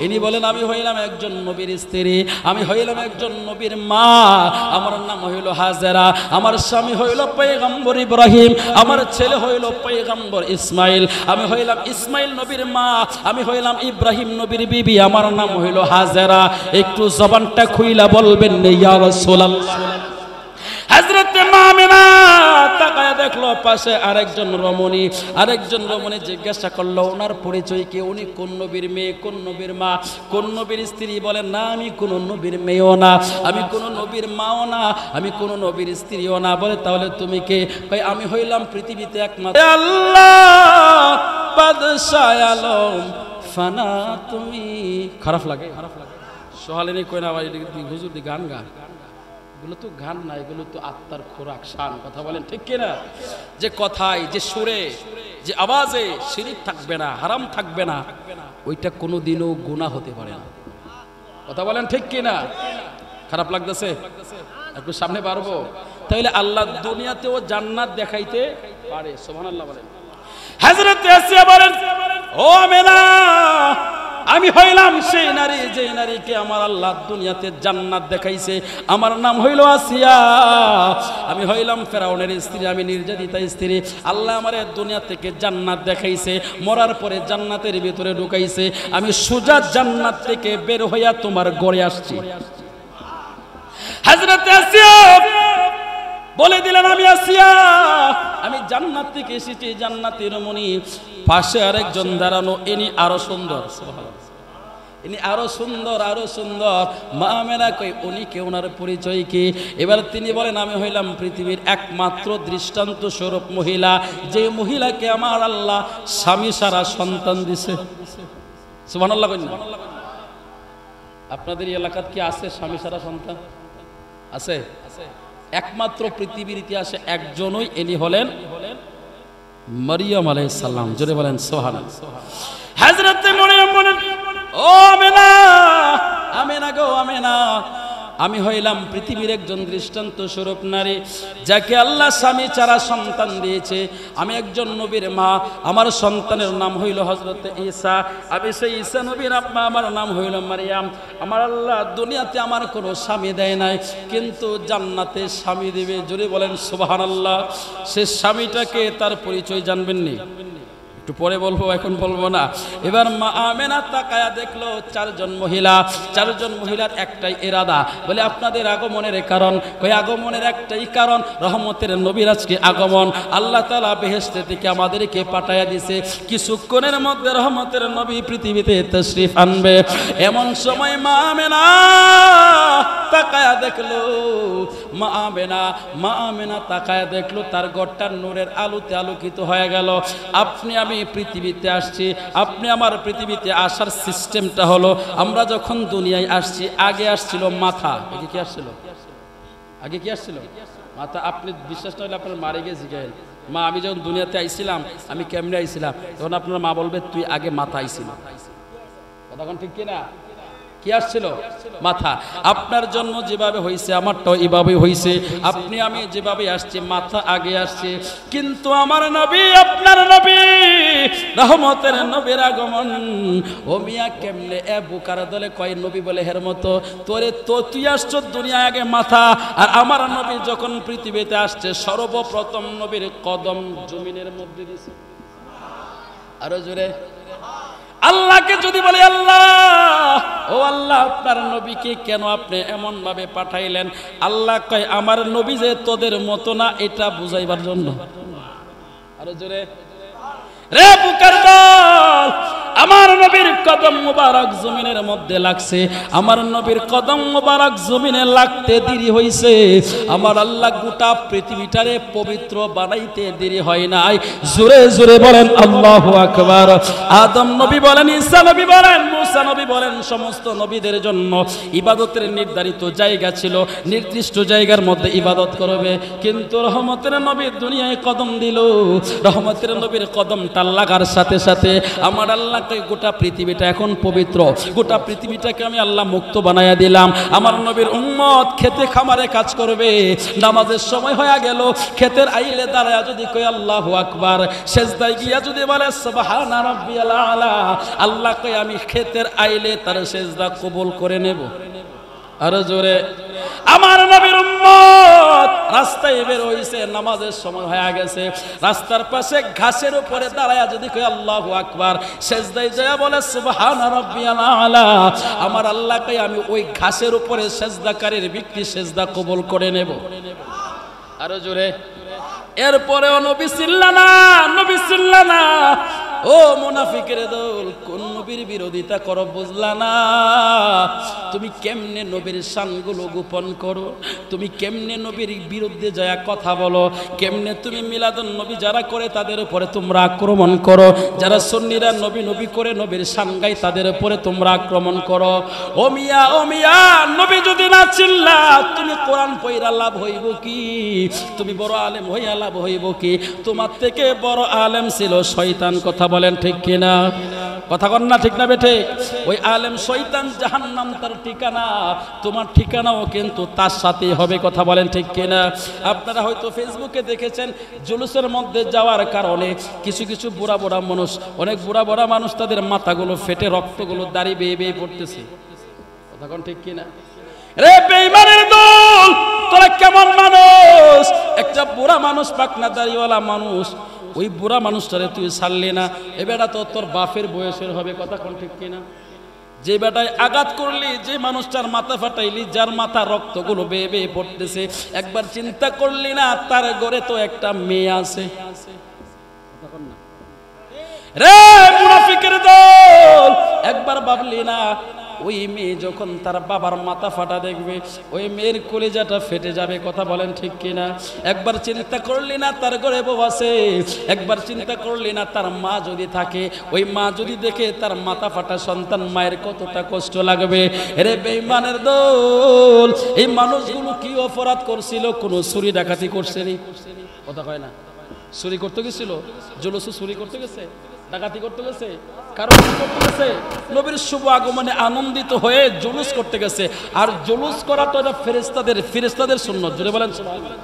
ইনি বলেন, আমি হইলাম একজন নবীর স্ত্রী, আমি হইলাম একজন নবীর মা, আমার নাম হইল হাজেরা, আমার স্বামী হইল পয়গম্বর ইব্রাহিম, আমার ছেলে হইল পয়গম্বর ইসমাইল, আমি হইলাম ইসমাইল নবীর মা, আমি হইলাম ইব্রাহিম নবীর বিবি, আমার নাম হইল হাজেরা। একটু জবানটা খুইলা বলবেন ইয়া রাসূলুল্লাহ। হযরত মা আমেনা তাকায়া দেখলো পাশে আরেকজন রমণী জিজ্ঞাসা করলো, ওনার পরিচয় কি? উনি কোন নবীর মেয়ে, কোন নবীর মা, কোন নবীর স্ত্রী? বলেন, না, আমি কোন নবীর মেয়েও না, আমি কোন নবীর মাও না, আমি কোন নবীর স্ত্রীও না। বলে, তাহলে তুমি কে? ভাই, আমি হইলাম পৃথিবীতে একমাত্র আল্লাহ বাদশাহ আলম ফানা। তুমি খারাপ লাগে সোহালিনী কই না ভাই, হুজুর দি গান গা, এগুলো তো গান না, এগুলো তো আত্মার খোরাক, শান। কথা বলেন ঠিক কিনা? যে কথায়, যে সুরে, যে আওয়াজে শিরিক থাকবে না, হারাম থাকবে না, ওইটা কোনোদিনও গুনাহ হতে পারে না। কথা বলেন ঠিক কিনা? খারাপ লাগতেছে? একটু সামনে পারবো? তাহলে আল্লাহ দুনিয়াতেও জান্নাত দেখাইতে পারে। সুবহানাল্লাহ বলেন। হযরত আসিয়া বলেন, ও আমেনা, আমি হইলাম সেই নারী, যেই নারীকে আমার আল্লাহ দুনিয়াতে জান্নাত দেখাইছে, আমার নাম হইল আসিয়া। আমি হইলাম ফেরাউনের স্ত্রী, আমি নির্যাতিতা স্ত্রী, আল্লাহ আমার দুনিয়া থেকে জান্নাত দেখাইছে, মরার পরে জান্নাতের ভিতরে ঢুকাইছে, আমি সোজা জান্নাত থেকে বের হইয়া তোমার গড়ে আসছি। হযরত আসিয়া বলে দিলেন, আমি আসিয়া, আমি জান্নাত থেকে এসেছি, জান্নাতি রমণী। পাশে আরেকজন দাঁড়ানো, ইনি আরো সুন্দর, ইনি আরো সুন্দর, আরো সুন্দর। মা আমেনা কই, উনি কে? ওনার পরিচয় কি? এবার তিনি বলেন, আমি হইলাম পৃথিবীর একমাত্র দৃষ্টান্ত স্বরূপ মহিলা, যে মহিলাকে আমার আল্লাহ স্বামী সারা সন্তান দিছে। সুবহানাল্লাহ কই না? আপনাদের এলাকাত কি আছে স্বামী সারা সন্তান? আছে? একমাত্র পৃথিবীর ইতিহাসে একজনই, ইনি হলেন মারিয়াম আলাইহিস সালাম। জোরে বলেন সুবহানাল্লাহ। হযরত মারিয়াম বলেন, ও আমেনা, আমেনা গো আমেনা, আমি হইলাম পৃথিবীর একজন দৃষ্টান্ত স্বরূপ নারী, যাকে আল্লাহ স্বামী ছাড়া সন্তান দিয়েছে। আমি একজন নবীর মা, আমার সন্তানের নাম হইল হযরত ঈসা, আমি সেই ঈসা নবীর আম্মা, আমার নাম হইল মারিয়াম। আমার আল্লাহ দুনিয়াতে আমার কোনো স্বামী দেয় নাই, কিন্তু জান্নাতে স্বামী দিবে। জোরে বলেন সুবহানাল্লাহ। সে স্বামীটাকে, তার পরিচয় জানবেননি? একটু পরে বলবো, এখন বলবো না। এবার মা আমেনা তাকায়া দেখলো চারজন মহিলার একটাই ইরাদা। বলে, আপনাদের আগমনের কারণ? কই, আগমনের একটাই কারণ, রহমতের নবীর আজকে আগমন। আল্লাহ তাআলা বেহেশতে থেকে আমাদেরকে পাঠায়া দিছে, কিছুক্ষণের মধ্যে রহমতের নবী পৃথিবীতে তাশরীফ আনবে। এমন সময় মা আমেনা তাকায়া দেখলো, মা আমেনা তাকায়া দেখলো তার ঘরটা নূরের আলোতে আলোকিত হয়ে গেল। আপনি আমি পৃথিবীতে আসছি, আপনি আমার পৃথিবীতে আসার সিস্টেমটা হলো, আমরা যখন দুনিয়ায় আসছি, আগে আসছিল মাথা। আগে কি আসছিল? মাথা আপনি বিশ্বাস না হলে আপনার মারে গিয়ে জিজ্ঞাসা, মা আমি যখন দুনিয়াতে আইছিলাম আমি কেমনে আইছিলাম, তখন আপনার মা বলবে তুই আগে মাথা আইছিল। কথা কোন ঠিক কিনা? কি আসছিল? মাথা। আপনার জন্ম যেভাবে হয়েছে আমারটাও এভাবে হয়েছে, আপনি আমি যেভাবে আসছে মাথা আগে আসছে। কিন্তু আমার নবী, আপনার নবী, রহমতের নবীর আগমন ও মিয়া কেমনে এ বুকার দলে কয় নবী বলে হের মতো তোরে তো তুই আসছ দুনিয়া আগে মাথা, আর আমার নবী যখন পৃথিবীতে আসছে সর্বপ্রথম নবীর কদম জমিনের মধ্যে দিছে। আরো জোরে আল্লাহকে যদি বলে আল্লাহ, ও আল্লাহ আপনার নবীকে কেন আপনি এমন ভাবে পাঠাইলেন? আল্লাহ কয় আমার নবী যে তোদের মতো না, এটা বুঝাইবার জন্য। আরো জোরে রে বুকার দল, আমার নবীর কদম মুবারক জমিনের মধ্যে লাগছে, আমার নবীর কদম মুবারক জমিনে লাগতে দেরি হইছে। আমার আল্লাহ গোটা পৃথিবীটারে পবিত্র বানাইতে দেরি হয় নাই। জোরে জোরে বলেন আল্লাহু আকবার। আদম নবী বলেন, ঈসা নবী বলেন, মুসা নবী বলেন, সমস্ত নবীদের জন্য ইবাদতের নির্ধারিত জায়গা ছিল, নির্দিষ্ট জায়গার মধ্যে ইবাদত করবে। কিন্তু রহমতের নবী দুনিয়ায় কদম দিল, রহমতের নবীর কদমটা লাগার সাথে সাথে আমার আল্লাহকে গোটা পৃথিবীটা এখন পবিত্র, গোটা পৃথিবীটাকে আমি আল্লাহ মুক্ত বানাইয়া দিলাম। আমার নবীর উম্মত খেতে খামারে কাজ করবে, নামাজের সময় হয়ে গেল, ক্ষেতের আইলে দাঁড়ায় যদি কই আল্লাহু আকবার, সেজদায় গিয়া যদি বলে সুবহানা রাব্বিয়াল আলা, আল্লাহ কই আমি ক্ষেতের আইলে তার সেজদা কবুল করে নেব। আরো জোরে আমার নবীর উম্মত রাস্তায় বের হইছে, নামাজের সময় হয়ে গেছে, রাস্তার পাশে ঘাসের উপরে দাঁড়ায়া যদি কই আল্লাহু আকবার, সেজদায় যায় বলে সুবহানা রাব্বিয়াল আলা, আমার আল্লাহ কই আমি ওই ঘাসের উপরে সেজদাকারীর ব্যক্তি সেজদা কবুল করে নেব। আরো জোরে এরপরেও নবী চিল্লানা, নবী চিল্লানা। ও মুনাফিকের দল, কোন নবীর বিরোধিতা করো বুঝলা না? তুমি কেমনে নবীর শানগুলো গোপন করো, তুমি কেমনে নবীর বিরুদ্ধে যায় কথা বলো, কেমনে তুমি মিলাদুন নবী যারা করে তাদের উপরে তোমরা আক্রমণ করো, যারা সুন্নিরা নবী নবী করে নবীর শান গায় তাদের উপরে তোমরা আক্রমণ করো। ও মিয়া, ও মিয়া, নবী যদি না চিল্লা তুমি কোরআন পড়া লাভ হইব কি? তুমি বড় আলেম হইয়া লাভ হইব কি? তোমার থেকে বড় আলেম ছিল শয়তান। কথা বলেন ঠিক কিনা? কথা কন না ঠিক না বেঠে? ওই আলেম শয়তান, জাহান্নাম তার ঠিকানা, তোমার ঠিকানাও কিন্তু তার সাথেই হবে। কথা বলেন ঠিক কিনা? আপনারা হয়তো ফেসবুকে দেখেছেন জুলুসের মধ্যে যাওয়ার কারণে কিছু কিছু বুড়া বুড়া মানুষ, অনেক বুড়া বুড়া মানুষ তাদের মাথাগুলো ফেটে রক্তগুলো দাঁড়িয়ে বেয়ে বেয়ে পড়তেছে। কথা কন ঠিক কিনা? রে বেঈমানের দল, তোরা কেমন মানুষ? একটা বুড়া মানুষ, পাকনা দাড়িওয়ালা মানুষ, ওই বুড়া মানুষটারে তুই ছাড়লি না, এ বেটা তো তোর বাপের বয়সের হবে। কথা কোন ঠিক কিনা? যে বেটায় আঘাত করলি, যে মানুষটার মাথা ফাটাইলি, যার মাথা রক্তগুলো বেয়ে বেয়ে পড়তেছে, একবার চিন্তা করলি না তার ঘরে তো একটা মেয়ে আছে? রে মুনাফিকের দল, একবার ভাবলি না ওই মেয়ে যখন তার বাবার মাথা ফাটা দেখবে ওই মেয়ের কলিজাটা ফেটে যাবে? কথা বলেন ঠিক কিনা? একবার চিন্তা করলি না তার ঘরে বউ আছে? একবার চিন্তা করলি না তার মা যদি থাকে, ওই মা যদি দেখে তার মাথা ফাটা সন্তান, মায়ের কতটা কষ্ট লাগবে? রে বেঈমানের দল, এই মানুষগুলো কি অপরাধ করছিল? কোনো চুরি ডাকাতি করছেনি? কথা কয় না? চুরি করতে গেছিল, জুলুস চুরি করতে গেছে, ডাকাতি করতে গেছে, কারণ কি করতে গেছে? নবীর শুভ আগমনে আনন্দিত হয়ে জুলুস করতে গেছে। আর জুলুস করা তো এটা ফেরেশতাদের সুন্নত। জোরে বলেন সুবহানাল্লাহ।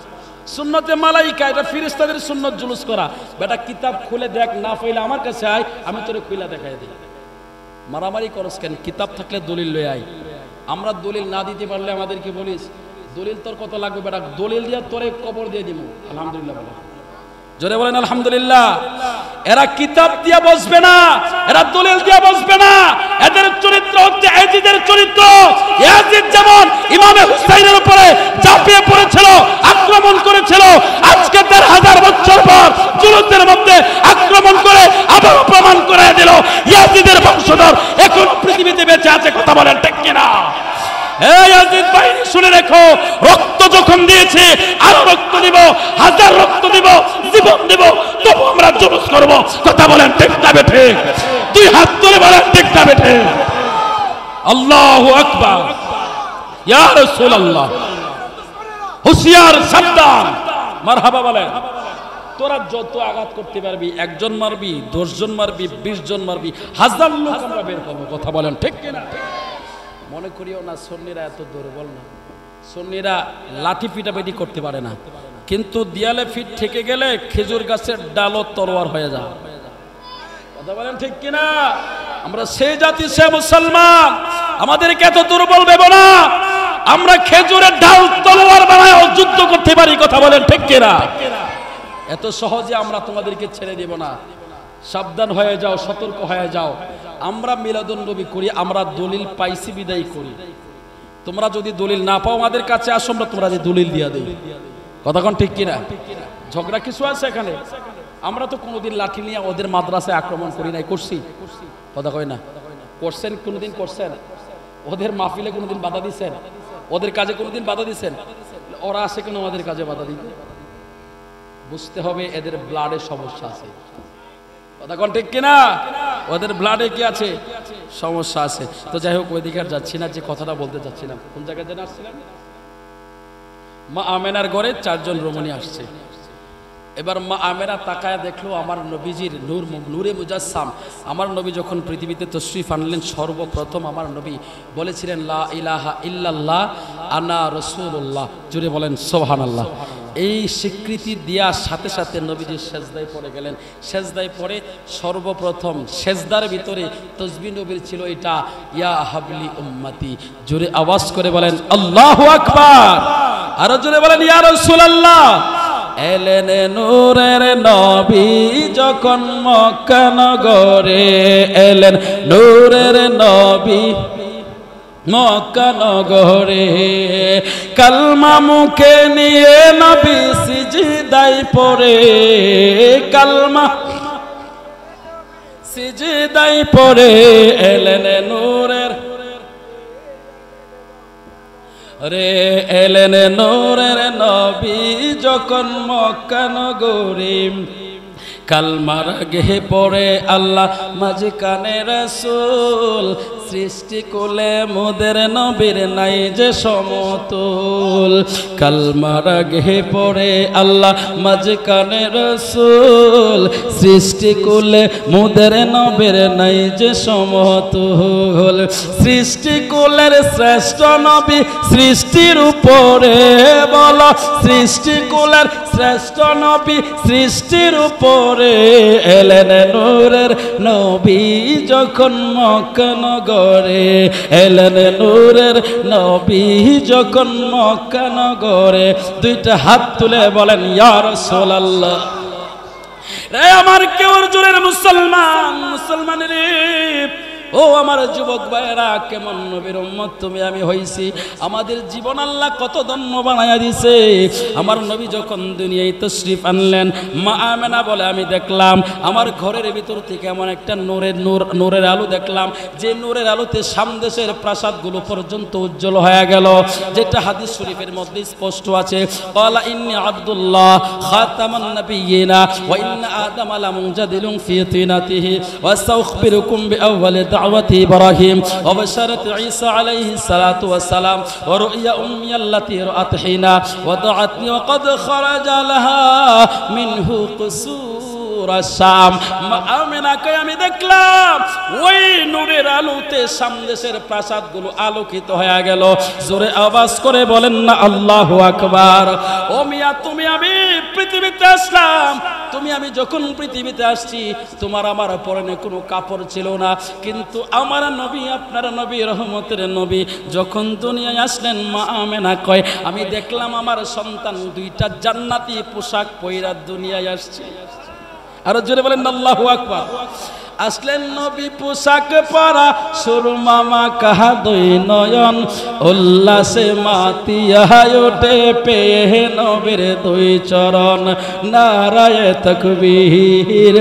সুন্নতে মালাইকা, এটা ফেরেশতাদের সুন্নত জুলুস করা। বেটা কিতাব খুলে দেখ, না পাইলে আমার কাছে আয়, আমি তোরে খুলে দেখাই দিই। মারামারি করস কেন? কিতাব থাকলে দলিল লয়ে আয়। আমরা দলিল না দিতে পারলে আমাদেরকে বলিস দলিল তোর কত লাগবে? বেটা দলিল দিয়ে তোরে কবর দিয়ে দিব। আলহামদুলিল্লাহ বলে, জোরে বলেন আলহামদুলিল্লাহ। এরা কিতাব দিয়ে বসবে না, এরা দলিল দিয়ে বসবে না। এদের চরিত্র হচ্ছে ইয়াজিদের চরিত্র। ইয়াজিদ যেমন ইমামে হুসাইনের উপরে ঝাঁপিয়ে পড়েছিল, আক্রমণ করেছিল, আজকে ১,৫০০ বছর পর জুলুসের মধ্যে আক্রমণ করে আবার প্রমাণ করে দিল ইয়াজিদের বংশধর এখন পৃথিবীতে বেঁচে আছে। কথা বলেন ঠিক কিনা? এই ইয়াজিদ বাহিনী শুনে রেখো, রক্ত যখন দিয়েছে আরো রক্ত দিব, হাজার রক্ত দিব, জীবন দিব, তবু আমরা জুলুস করব। কথা বলেন ঠিক না বেঠে? দুই হাত তুলে বলেন ঠিক না বেঠে? আল্লাহু আকবার, ইয়া রাসূলুল্লাহ। হুঁশিয়ার, সাবধান। মারহাবা বলেন। তোরা যত আঘাত করতে পারবি, একজন মারবি, 10 জন মারবি, 20 জন মারবি, 1000 লোক আমরা বের করবো। কথা বলেন ঠিক কিনা? মনে করিও না সুন্নিরা এত দুর্বল না। সুন্নিরা লাঠি পিটাপিটি করতে পারে না, কিন্তু দেয়ালে ফিট ঠেকে গেলে খেজুর গাছের ডালও তরোয়ার হয়ে যায়। কথা বলেন ঠিক কিনা? আমরা সেই জাতি, সে মুসলমান, আমাদেরকে এত দুর্বল ভেবো না। আমরা খেজুরের ডাল তলোয়ার বানায় যুদ্ধ করতে পারি। কথা বলেন ঠিক কিনা? এত সহজে আমরা তোমাদেরকে ছেড়ে দেব না। সাবধান হয়ে যাও, সতর্ক হয়ে যাও। আমরা মিলাদুন নবী করি, আমরা দলিল পাইছি বিদায় করি। তোমরা যদি দলিল না পাও আমাদের কাছে আসো, আমরা তোমরা যে দলিল দিয়া দেই। কথা কোন ঠিক কিনা? ঝগড়া কিছু আছে এখানে? আমরা তো কোনোদিন লাঠি নিয়ে ওদের মাদ্রাসায় আক্রমণ করি নাই। করছি? কথা কয় না। করছেন? কোনোদিন করছেন? ওদের মাহফিলে কোনোদিন বাধা দিচ্ছেন? ওদের কাজে কোনোদিন বাধা দিচ্ছেন? ওরা আসে কেন আমাদের কাজে বাধা দিতে? বুঝতে হবে এদের ব্লাডে সমস্যা আছে। কথা কোন ঠিক কিনা? ওদের ব্লাডে কি আছে? সমস্যা আছে। তো যাই হোক, ওইদিকে আর যাচ্ছি না। যে কথাটা বলতে চাচ্ছিলাম, কোন জায়গায় যেন আসছিলাম? মা আমেনার ঘরে 4 জন রমণী আসছে। এবার মা আমেনা তাকায় দেখলো আমার নবীজির নূরে মুজাসসাম। আমার নবী যখন পৃথিবীতে তশরিফ আনলেন, সর্বপ্রথম আমার নবী বলেছিলেন লা ইলাহা ইল্লাল্লাহ আনা রাসূলুল্লাহ। জুড়ে বলেন সুবহানাল্লাহ। এই স্বীকৃতি দেওয়ার সাথে সাথে নবীজি সেজদায় পড়ে গেলেন। সেজদায় পড়ে সর্বপ্রথম সেজদার ভিতরে তসবিহ নবীর ছিল এটা, ইয়া হাবলি উম্মতি। জোরে আওয়াজ করে বলেন আল্লাহু আকবার। আর জোরে বলেন ইয়া রাসূলুল্লাহ। এলেন নূরের নবী যখন মক্কা নগরে, এলেন নূরের নবী মক্কা নগরে। কালমা মুখে নিয়ে নবী সিজদায় পড়ে, কালমা সিজদায় পড়ে। এলেন নূরের রে, এলেন নূরের নবী যখন মক্কা নগরে। কালমার গেহে পড়ে আল্লাহ মাঝখানে রাসূল। সৃষ্টি কোলে মোদের নবীর নাই যে সমতুল। কালমার গেহে পড়ে আল্লাহ মাঝখানে রাসূল। সৃষ্টি কোলে মোদের নবীর নাই যে সমতুল। সৃষ্টি কোলের শ্রেষ্ঠ নবী সৃষ্টির উপরে বলো, সৃষ্টি কোলের শ্রেষ্ঠ নবী সৃষ্টির উপরে। এলেন নূরের নবী যখন মক্কা নগরে, এলেন নূরের নবী যখন মক্কা নগরে। দুইটা হাত তুলে বলেন ইয়া রাসূলুল্লাহ। রে আমার কেওর জোরের মুসলমান, মুসলমানের ও আমার যুবক ভাইরা, কেমন নবীর উম্মত তুমি আমি হইছি। আমাদের জীবন আল্লাহ কত ধন্য বানায়া দিছে। আমার নবী যখন দুনিয়ায় তশরিফ আনলেন, মা আমেনা বলে আমি দেখলাম আমার ঘরের ভিতর থেকে এমন একটা নূরের আলো দেখলাম, যে নূরের আলোতে সামদেশের প্রাসাদগুলো পর্যন্ত উজ্জ্বল হয়ে গেল। যেটা হাদিস শরীফের মধ্যে স্পষ্ট আছে, ক্বালা ইন্নী আব্দুল্লাহ খাতামান নাবিয়িনা ওয়া ইন্না আদামা লামুজাদিলুন ফি তিনাতিহি ওয়া সাউখবিরুকুম বিআউওয়ালি دعوة إبراهيم وبشرة عيسى عليه الصلاة والسلام ورؤيا أمي التي رأت حين وضعتني وقد خرج لها منه قصور الشام। আমেনাকে আমি দেখলাম ওই নূরের আলোতে সামদেশের প্রাসাদগুলো আলোকিত হয়ে গেল। জোরে আওয়াজ করে বলেন না আল্লাহু আকবার। ও মিয়া, তুমি আমি পৃথিবীতে আসলাম, তুমি আমি যখন পৃথিবীতে আসছি তোমার আমার পরনে কোনো কাপড় ছিল না, কিন্তু আমার নবী, আপনার নবী, রহমতের নবী যখন দুনিয়ায় আসলেন, মা আমেনা কয় আমি দেখলাম আমার সন্তান 2টা জান্নাতি পোশাক পয়রা দুনিয়ায় আসছে। আর জোরে বলেন আল্লাহু আকবার। আসলেন নবী পোশাক পরা, সুরমা মাখা 2 নয়ন, উল্লাসে মাতিয়া ওঠে পেয়ে নবীর 2 চরণ। নারায়ে তাকবীর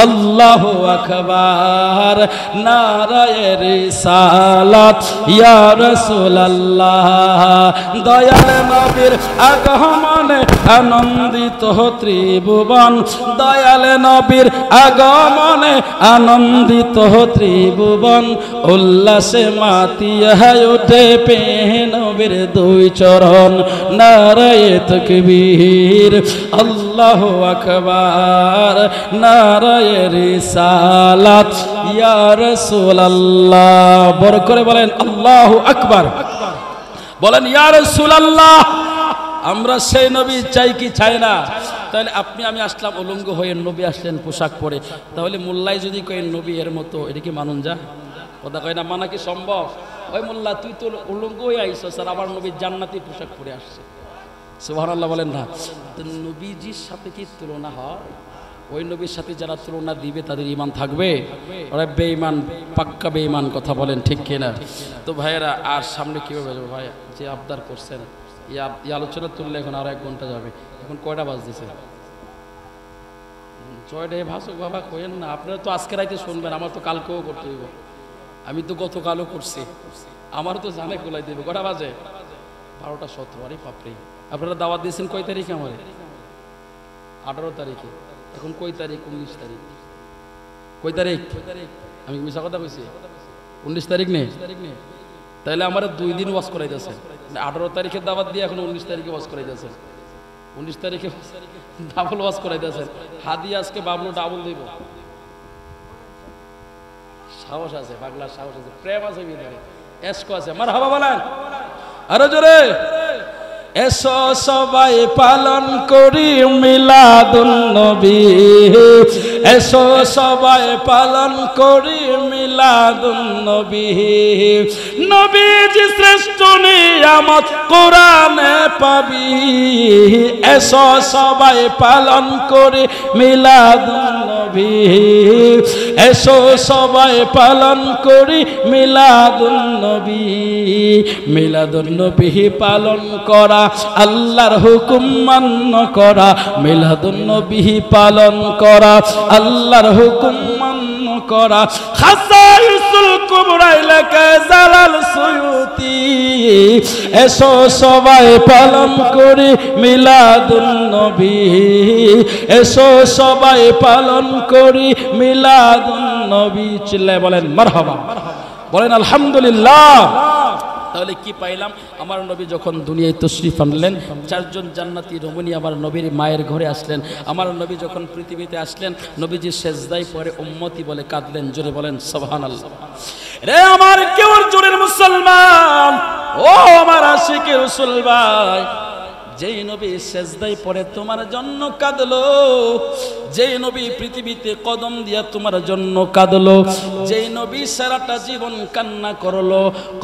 আল্লাহু আকবার, নারায়ে রিসালাত ইয়া রাসূলুল্লাহ। দয়াল নবীর আগমনে আনন্দিত ত্রিভুবন, দয়াল নবীর আগমনে আনন্দিত ত্রিভুবন উল্লাসে মাতিয়া ওঠে পেয়ে নবীর দুই চরণ নারায়ে তাকবীর আল্লাহু আকবার নারায়ে রিসালাত ইয়া রাসূলুল্লাহ বড় করে বলেন আল্লাহু আকবার বলেন ইয়া রাসূলুল্লাহ আমরা সেই নবী চাই কি চাই না তাহলে আপনি আমি আসলাম উলঙ্গ হয়ে নবী আসলেন পোশাক পরে তাহলে মোল্লাই যদি কই নবী এর মতো এটা কি মানুন যা কথা কয় না মানা কি সম্ভব ওই মোল্লা তুই তো উলঙ্গ হয়ে আইছো স্যার আবার নবী জান্নাতি পোশাক পরে আসছে সুবহানাল্লাহ বলেন না তো নবীজির সাথে কি তুলনা হয় ওই নবীর সাথে যারা তুলনা দিবে তাদের ঈমান থাকবে ওরা বেঈমান পাক্কা বেঈমান কথা বলেন ঠিক কিনা তো ভাইয়েরা আর সামনে কিভাবে যাবে ভাই যে আবদার করছেন এই আলোচনা তুললে এখন আরো 1 ঘন্টা যাবে এখন কয়টা বাজতেছে 6টায় ভাসুক বাবা কইেন না আপনারা তো আজকে রাইতে শুনবেন আমার তো কালকেও করতে হইব আমি তো গতকালও করছি আমার তো জানে কোলাই দেবে কটা বাজে 12টা 17 আরে বাপরে আপনারা দাওয়াত দিয়েছেন কয় তারিখে আমারে 18 তারিখে এখন কয় তারিখ 19 তারিখ কয় তারিখ আমি মিছা কথা কইছি 19 তারিখ নেই তাহলে আমার 2 দিন ওয়াজ করাইতেছে 18 তারিখে দাওয়াত দিয়ে এখন 19 তারিখে ওয়াজ করাইতেছে 19 তারিখে ডাবল ওয়াজ করাইতেছে হাদিয়া আজকে বাবলু ডাবল দিব সাহস আছে পাগলা সাহস আছে প্রেম আছে ভিতরে এশক আছে মারহাবা বলেন আরো জোরে এসো সবাই পালন করি মিলাদুন নবী এসো সবাই পালন করি মিলাদুন নবী নবীজি শ্রেষ্ঠ নিয়ামত কোরআনে পাবি এসো সবাই পালন করি মিলাদুন নবী এসো সবাই পালন করি মিলাদুন নবী মিলাদুন নবী পালন করা আল্লাহর হুকুম মান্য করা মিলাদুন নবী পালন করা আল্লাহর হুকুম মান্য করা খাসাইসুল কুবরা ইলাকা জালাল সুয়ুতি এসো সবাই পালন করি মিলাদুন নবী এসো সবাই পালন করি মিলাদুন নবী চিল্লায় বলেন মারহাবা বলেন আলহামদুলিল্লাহ তাহলে কি পাইলাম আমার নবী যখন দুনিয়ায় তশরিফ আনলেন 4 জন জান্নাতি রমণী আমার নবীর মায়ের ঘরে আসলেন আমার নবী যখন পৃথিবীতে আসলেন নবীজি সেজদায় পড়ে উম্মতি বলে কাঁদলেন জোরে বলেন সুবহানাল্লাহ রে আমার কেওর জোরের মুসলমান ও আমার আশিকে রাসূল ভাই যেই নবী সেজদায় পড়ে তোমার জন্য কাঁদলো যেই নবী পৃথিবীতে কদম দিয়া তোমার জন্য কাঁদলো যেই নবী সারাটা জীবন কান্না করলো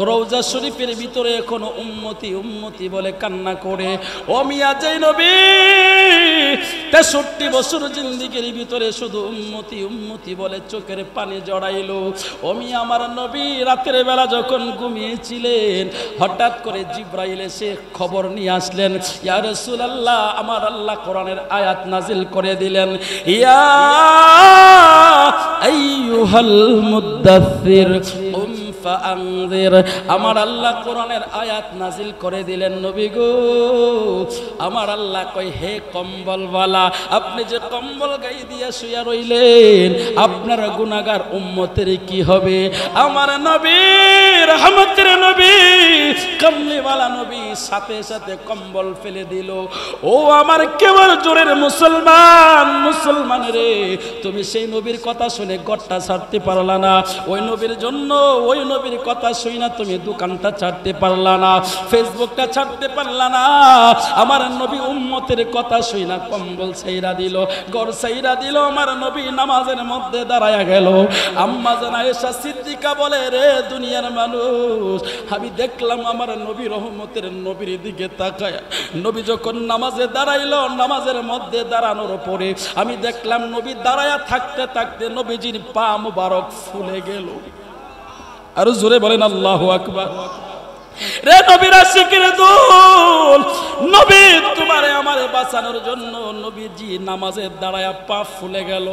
রওজা শরীফের ভিতরে এখনো উম্মতি উম্মতি বলে কান্না করে ও মিয়া যেই নবী 63 বছর জিন্দেগির ভিতরে শুধু উম্মতি উম্মতি বলে চোখের পানি জড়াইলো ও মিয়া আমার নবী রাতের বেলা যখন ঘুমিয়েছিলেন হঠাৎ করে জিবরাইল এসে খবর নিয়ে আসলেন ইয়া রাসূলুল্লাহ আমার আল্লাহ কোরআনের আয়াত নাজিল করে দিলেন ইয়া আইয়ুহাল মুদ্দাথির কুম ফাআনযির আমার আল্লাহ কোরআনের আয়াত নাজিল করে দিলেন নবী গো আমার আল্লাহ কই হে কম্বলওয়ালা আপনি যে কম্বল গায়ে দিয়ে শুয়ে রইলেন আপনার গুনাহগার উম্মতের কি হবে আমার নবী রহমতের নবী কমলিওয়ালা নবী সাথে সাথে কম্বল ফেলে দিল ও আমার কেবল জোরের মুসলমান মুসলমান রে তুমি সেই নবীর কথা শুনে গট্টা ছাড়তে পারলা না ওই নবীর জন্য ওই নবীর কথা শুই না তুমি দোকানটা ছাড়তে পারলা না ফেসবুকটা ছাড়তে পারলা না আমার নবী উম্মতের কথা শুই না কম্বল ছাইরা দিল ঘর ছাইরা দিল আমার নবী নামাজের মধ্যে দাঁড়ায়া গেল আম্মা জান আয়েশা সিদ্দিকা বলে রে দুনিয়ার মানুষ আমি দেখলাম আমার নবী রহমতের নবীর দিকে তাকায় নবী যখন নামাজে দাঁড়াইলো নামাজের মধ্যে দাঁড়ানোর পরে আমি দেখলাম নবী দাঁড়ায়া থাকতে থাকতে নবীজির পা মুবারক ফুলে গেল আর জোরে বলেন আল্লাহু আকবার রে নবীর আশিকের দল, নবী তোমারে আমারে বাঁচানোর জন্য নবীজি নামাজের দাঁড়ায় পা ফুলে গেল।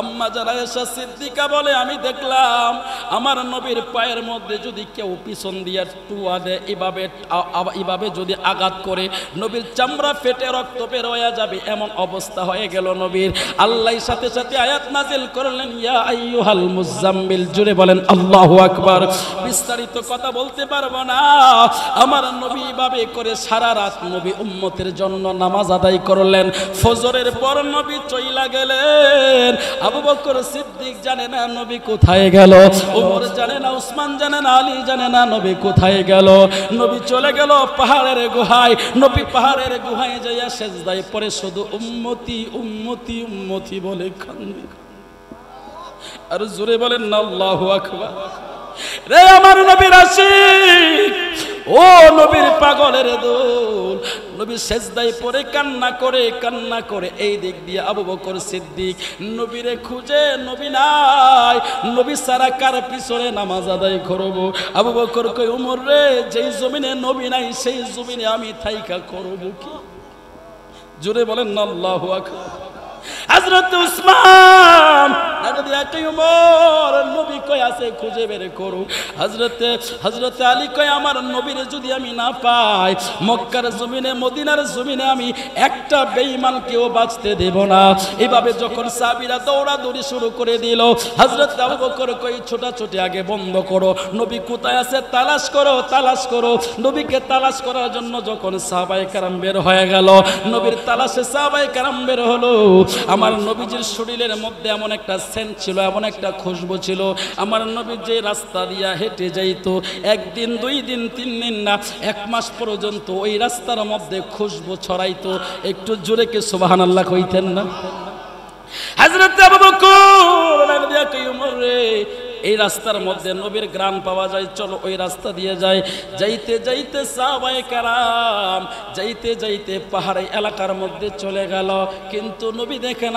আম্মা যারা আয়েশা সিদ্দিকা বলে, আমি দেখলাম আমার নবীর পায়ের মধ্যে যদি কেউ পিছন দিয়ে টুয়া দেয়, এভাবে যদি আঘাত করে নবীর চামড়া ফেটে রক্ত বের হয়ে যাবে, এমন অবস্থা হয়ে গেল নবীর। আল্লাহ সাথে সাথে আয়াত নাজিল করলেন, ইয়া আইয়ুহাল মুজাম্মিল, জুড়ে বলেন আল্লাহু আকবার। বিস্তারিত কথা বলতে পারবো না। আমার নবী ভাবে করে সারা রাত নবী উম্মতের জন্য নামাজ আদায় করলেন। ফজরের পর নবী চইলা গেলেন। আবু বকর সিদ্দিক জানে না নবী কোথায় গেল, ওমর জানে না, উসমান জানে না, আলী জানে না নবী কোথায় গেল। নবী চলে গেল পাহাড়ের গুহায়। নবী পাহাড়ের গুহায় যাইয়া সেজদায় পড়ে শুধু উম্মতি উম্মতি উম্মতি বলে কান্দে। আর জোরে বলেন না আল্লাহু আকবার। রে আমার নবীর আশিক, ও নবীর পাগলের দল, নবী সেজদায় পড়ে কান্না করে এই দিক দিয়ে আবু বকর সিদ্দিক নবীরে খুঁজে, নবী নাই, নবী সারা কার পিছনে নামাজ আদায় করব। আবু বকর কই, ওমর রে, যেই জমিনে নবী নাই সেই জমিনে আমি থাইকা করব কি? জোরে বলেন না আল্লাহু আকবার। হযরত উসমান ওমর, নবী কই আছে খুঁজে বের করো। হযরত আলী কই, আমার নবীরে যদি আমি না পাই, মক্কার জমিনে মদিনার জমিনে আমি একটা বেঈমানকেও বাঁচতে দেব না। এইভাবে যখন সাহাবীরা দৌড়াদৌড়ি শুরু করে দিল, হযরত আবু বকর কই, ছোটাছুটি আগে বন্ধ করো, নবী কোথায় আছে তালাশ করো। নবীকে তালাশ করার জন্য যখন সাহাবায়ে কেরাম বের হয়ে গেল, নবীর তালাশে সাহাবায়ে কেরাম বের হলো। আমার নবীজির শরীরের মধ্যে এমন একটা সেন্ট ছিল, এমন একটা খুশবু ছিল। আমার নবী যে রাস্তা দিয়া হেঁটে যাইতো, একদিন, 2 দিন, 3 দিন না, 1 মাস পর্যন্ত ওই রাস্তার মধ্যে খুশবু ছড়াইতো। একটু জোরে কে সুবহানাল্লাহ কইতেন না? হযরত আবু বকর রাদিয়াল্লাহু আনহু, এই রাস্তার মধ্যে নবীর গ্রাম পাওয়া যায়, চলো ওই রাস্তা দিয়ে যাই। যাইতে সাহাবায়ে কেরাম যাইতে পাহাড়ি এলাকার মধ্যে চলে গেল, কিন্তু নবী দেখে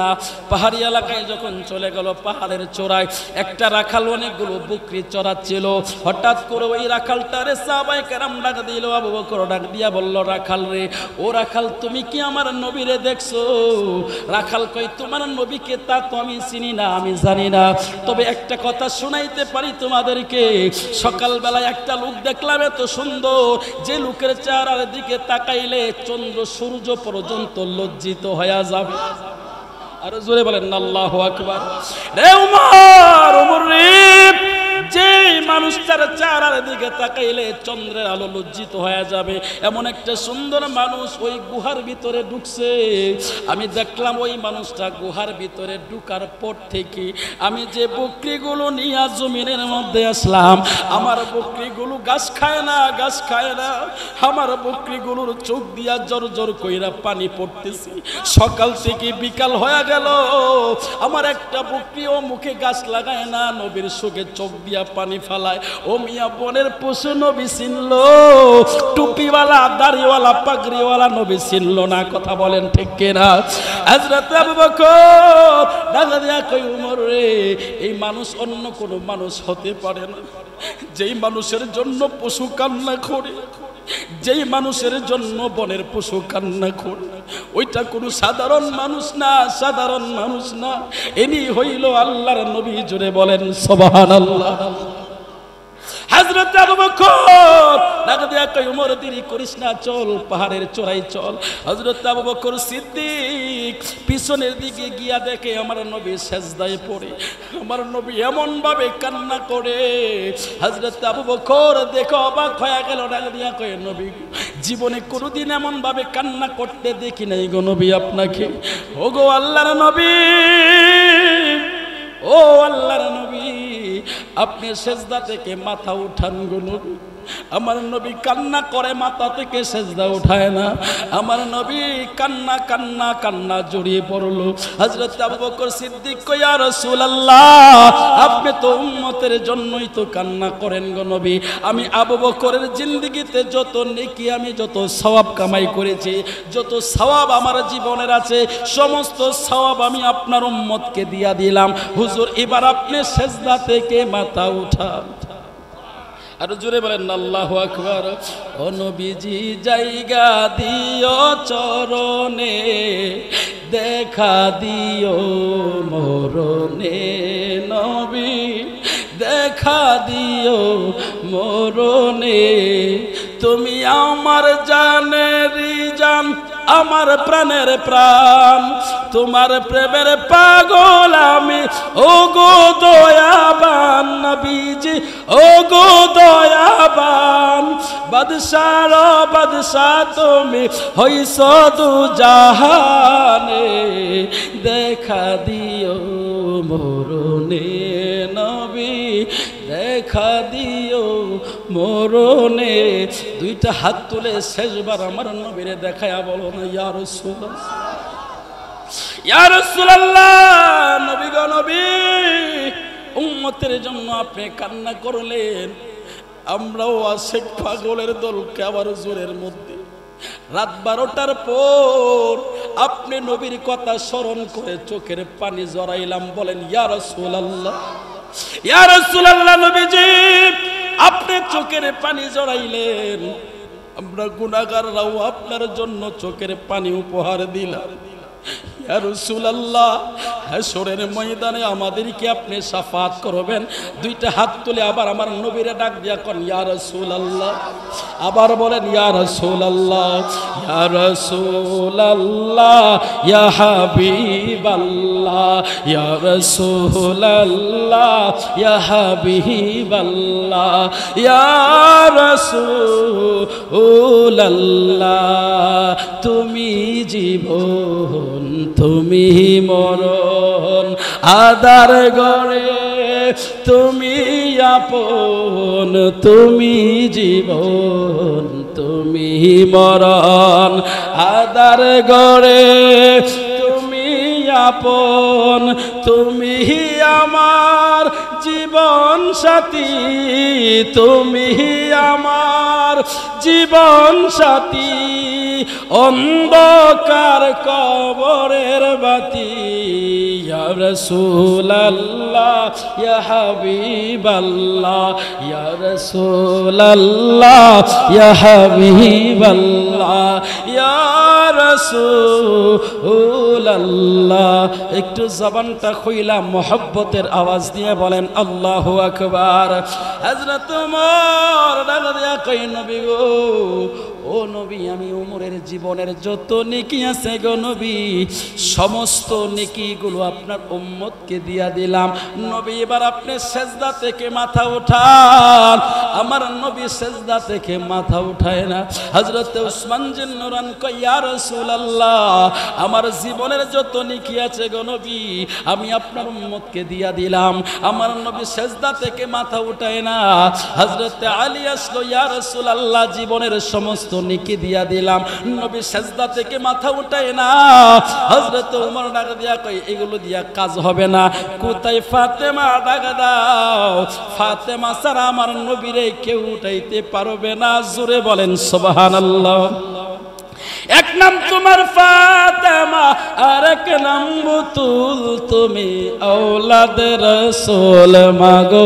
না। পাহাড়ি এলাকায় যখন চলে গেল, পাহাড়ের চূড়ায় একটা রাখাল অনেকগুলো বকরি চড়াচ্ছিল। হঠাৎ করে ওই রাখালটারে সাহাবায়ে কেরাম ডাক দিল। আবু বকর ডাক দিয়া বলল, রাখাল রে, ও রাখাল, তুমি কি আমার নবীরে দেখছো? রাখাল কই, তোমার নবীকে তা তো আমি চিনি না, আমি জানি না, তবে একটা কথা শোনাইতে পারি তোমাদেরকে। সকালবেলায় একটা লোক দেখলাম এত সুন্দর, যে লোকের চেহারার দিকে তাকাইলে চন্দ্র সূর্য পর্যন্ত লজ্জিত হয়ে যাবে। আর জোরে বলেন আল্লাহু আকবার। রে ওমর রে, যে মানুষটার চেহারার দিকে তাকাইলে চন্দ্রের আলো লজ্জিত হয়ে যাবে, এমন একটা সুন্দর মানুষ ওই গুহার ভিতরে ঢুকছে। আমি দেখলাম ওই মানুষটা গুহার ভিতরে ঢুকার পর থেকে আমি যে বকরিগুলো নিয়ে জমিনের মধ্যে আসলাম, আমার বকরিগুলো ঘাস খায় না। আমার বকরিগুলোর চোখ দিয়া জর কইরা পানি পড়তেছে। সকাল থেকে বিকাল হয়ে গেল, আমার একটা বকরিও মুখে ঘাস লাগায় না, নবীর শোকে চোখ দিয়া পানি ফালায়। ও মিয়া, বনের পশু নবী চিনল, টুপিওয়ালা, দাড়িওয়ালা, পাগড়িওয়ালা নবী চিনল না? কথা বলেন ঠিক কিনা? হযরত আবু বকর ডাকা দিয়া কই, ওমর রে, এই মানুষ অন্য কোনো মানুষ হতে পারে না। যেই মানুষের জন্য পশু কান্না করে, যেই মানুষের জন্য বনের পশু কান্না করে, ওইটা কোনো সাধারণ মানুষ না, ইনি হইল আল্লাহর নবী। জোরে বলেন সুবহানাল্লাহ। হযরত আবু বকর ডাক দিয়া কই, ওমর দেরি করিস না, চল পাহাড়ের চূড়ায় চল। হযরত আবু বকর সিদ্দিক পিছনের দিকে গিয়া দেখে আমার নবী সেজদায় পড়ে, আমার নবী এমন ভাবে কান্না করে। হযরত আবু বকর দেখে অবাক হয়ে গেল, ডাক দিয়া কই, নবী জীবনে কোনোদিন এমন ভাবে কান্না করতে দেখি নাই গো নবী আপনাকে। ও গো আল্লাহর নবী, ও আল্লাহর নবী, আপনি সেজদা থেকে মাথা উঠান গো নবী। আমার নবী কান্না করে, মাথা থেকে সেজদা উঠায় না। আমার নবী কান্না জড়িয়ে পড়লো। হযরত আবু বকর সিদ্দিক কই, ইয়া রাসূলুল্লাহ, আপনি তো উম্মতের জন্যই তো কান্না করেন গো নবী। আমি আবু বকরের জিন্দেগিতে যত নেকি, আমি যত সওয়াব কামাই করেছি, যত সওয়াব আমার জীবনের আছে, সমস্ত সওয়াব আমি আপনার উম্মতকে দিয়া দিলাম। হুজুর, এবার আপনি সেজদা থেকে মাথা উঠান। আর জোরে বলেন আল্লাহু আকবার। ও নবীজি জায়গা দিও চরণে, দেখা দিও মরণে, নবী দেখা দিও মরণে। তুমি আমার জানেরই জান, আমার প্রাণের প্রাণ, তোমার প্রেমের পাগল আমি। ও গো দয়াবান নবীজি, ও গো দয়াবান, বাদশার বাদশাহ তুমি হইছ দু জাহানে, দেখা দিও মরণে, নবী দেখা দিও মরণে। দুইটা হাত তুলে শেষবার আমার নবীরে দেখায়া বলো না ইয়া রাসূলুল্লাহ, ইয়া রাসূলুল্লাহ। নবী গো নবী, উম্মতের জন্য আপনি কান্না করলেন, আমরাও আশেক পাগলের দলকে আবার জোরের মধ্যে রাত 12টার পর আপনি নবীর কথা স্মরণ করে চোখের পানি জড়াইলাম। বলেন ইয়া রাসূলুল্লাহ, ইয়া রাসূলুল্লাহ। নবীজি আপনি চোখের পানি জড়াইলেন, আমরা গুনাহগাররাও আপনার জন্য চোখের পানি উপহার দিলাম। ইয়া রাসূলুল্লাহ, হাশরের ময়দানে আমাদেরকে আপনি শাফাত করবেন। দুইটা হাত তুলে আবার আমার নবীরে ডাক দিয়া কোন ইয়া রাসূলুল্লাহ। আবার বলেন ইয়া রাসূলুল্লাহ, ইয়া রাসূলুল্লাহ, ইয়া হাবিবাল্লাহ, ইয়া রাসূলুল্লাহ, ইয়া হাবিবাল্লাহ, ইয়া রাসূলুল্লাহ। তুমি জীবন তুমি মরণ, আদার গড়ে তুমি আপন, তুমি জীবন তুমি মরণ, আদার গড়ে তুমি আপন, তুমি আমার জীবন সাথী, তুমি আমার জীবন সাথী, অন্ধকার কবরের বাতি। ইয়া রাসূলুল্লাহ, ইয়া হাবিবাল্লাহ, ইয়া রাসূলুল্লাহ, ইয়া হাবিবাল্লাহ, ইয়া রাসূলুল্লাহ। একটু জবানটা খুইলা মোহব্বতের আওয়াজ দিয়ে বলেন আল্লাহু আকবার। হযরত ওমর ডাক দিয়া কই নবী গো, ও নবী আমি ওমরের জীবনের যত নেকি আছে গো নবী, সমস্ত নেকিগুলো আপনার উম্মতকে দিয়া দিলাম। নবী এবার আপনি সেজদা থেকে মাথা উঠান। আমার নবী সেজদা থেকে মাথা উঠায় না। হযরত উসমান জিন নুরান কয় ইয়া রাসূলুল্লাহ, আমার জীবনের যত নেকি আছে গো নবী আমি আপনার উম্মতকে দিয়া দিলাম। আমার নবী সেজদা থেকে মাথা উঠায় না। হযরত আলী আসলো, ইয়া রাসূলুল্লাহ জীবনের সমস্ত নেকি দিয়া দিলাম। নবী সেজদা থেকে মাথা উঠায় না। হযরত ওমর ডাক দিয়া কই এগুলো দিয়া কাজ হবে না, কোথায় ফাতেমা ডাক দাও, ফাতেমা ছাড়া আমার নবীরে কেউ উঠাইতে পারবে না। জোরে বলেন সুবহানাল্লাহ। এক নাম তোমার ফাতেমা, আর এক নাম বুতুল, তুমি আওলাদে রাসূল মাগো,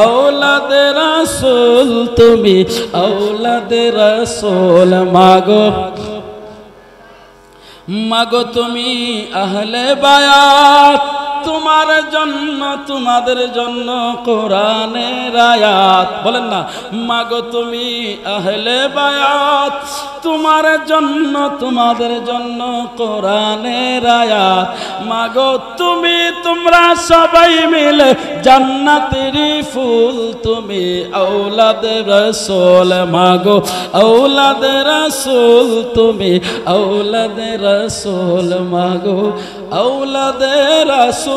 আওলাদে রাসূল, তুমি আওলাদে রাসূল মাগো, মাগো তুমি আহলে বায়াত, তোমার জন্য তোমাদের জন্য কোরআনের আয়াত। বলেন না মাগো তুমি আহলে বায়াত, তোমার জন্য তোমাদের জন্য কোরআনের আয়াত। মাগো তুমি তোমরা সবাই মিলে জান্নাতেরই ফুল, তুমি আওলাদে রাসূল মাগো, আওলাদে রাসূল, তুমি আওলাদে রাসূল মাগো, আওলাদে রাসূল।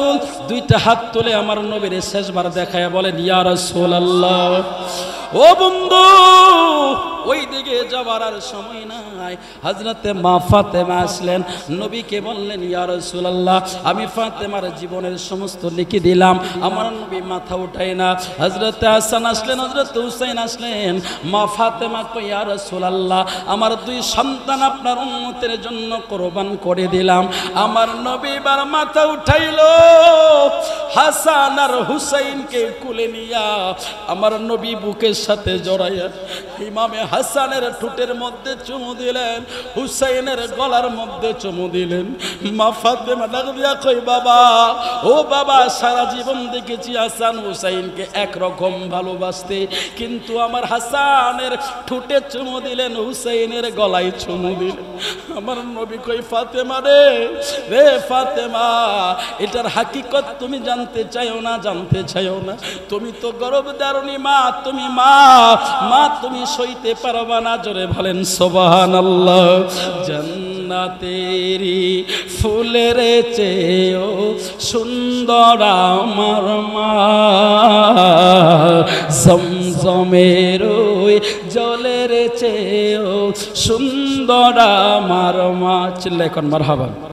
দুইটা হাত তুলে আমার নবীর শেষবার দেখায় বলেন ইয়া রাসূলুল্লাহ। ও বন্ধু ওই দিকে যাবার আর সময় নাই। হযরতে মা ফাতেমা আসলেন, নবীকে বললেন ইয়া রাসূলুল্লাহ আমি ফাতেমার জীবনের সমস্ত লিখে দিলাম। আমার নবী মাথা উঠায় না। হযরতে হাসান আসলেন, হযরতে হুসাইন আসলেন, মা ফাতেমা কই ইয়া রাসূলুল্লাহ আমার দুই সন্তান আপনার উম্মতের জন্য কুরবান করে দিলাম। আমার নবী বার মাথা উঠাইলো, হাসান আর হুসাইনকে কুলে নিয়া আমার নবী বুকের সাথে জড়াইয়া ইমামে হাসানের ঠোঁটের মধ্যে চুমু দিলেন, হুসাইনের গলার মধ্যে চুমু দিলেন। মা ফাতেমা ডাক দিয়া কই বাবা, ও বাবা সারা জীবন দেখেছি হাসান হুসাইনকে একরকম ভালোবাসতে, কিন্তু আমার হাসানের ঠোঁটে চুমু দিলেন, হুসাইনের গলায় চুমু দিলেন। আমার নবী কই ফাতেমা রে, রে ফাতেমা এটার হাকিকত তুমি জানতে চাইও না, জানতে চাইও না। তুমি তো গর্ভধারণী মা, তুমি মা, মা তুমি সইতে পারবা না। জোরে বলেন সুবহানাল্লাহ। জান্নাতেরি ফুলের চেয়েও সুন্দর আমার মা, জমজমের ওই জলের চেয়েও সুন্দর আমার মা। চিল্লায় কোন মারহাবা।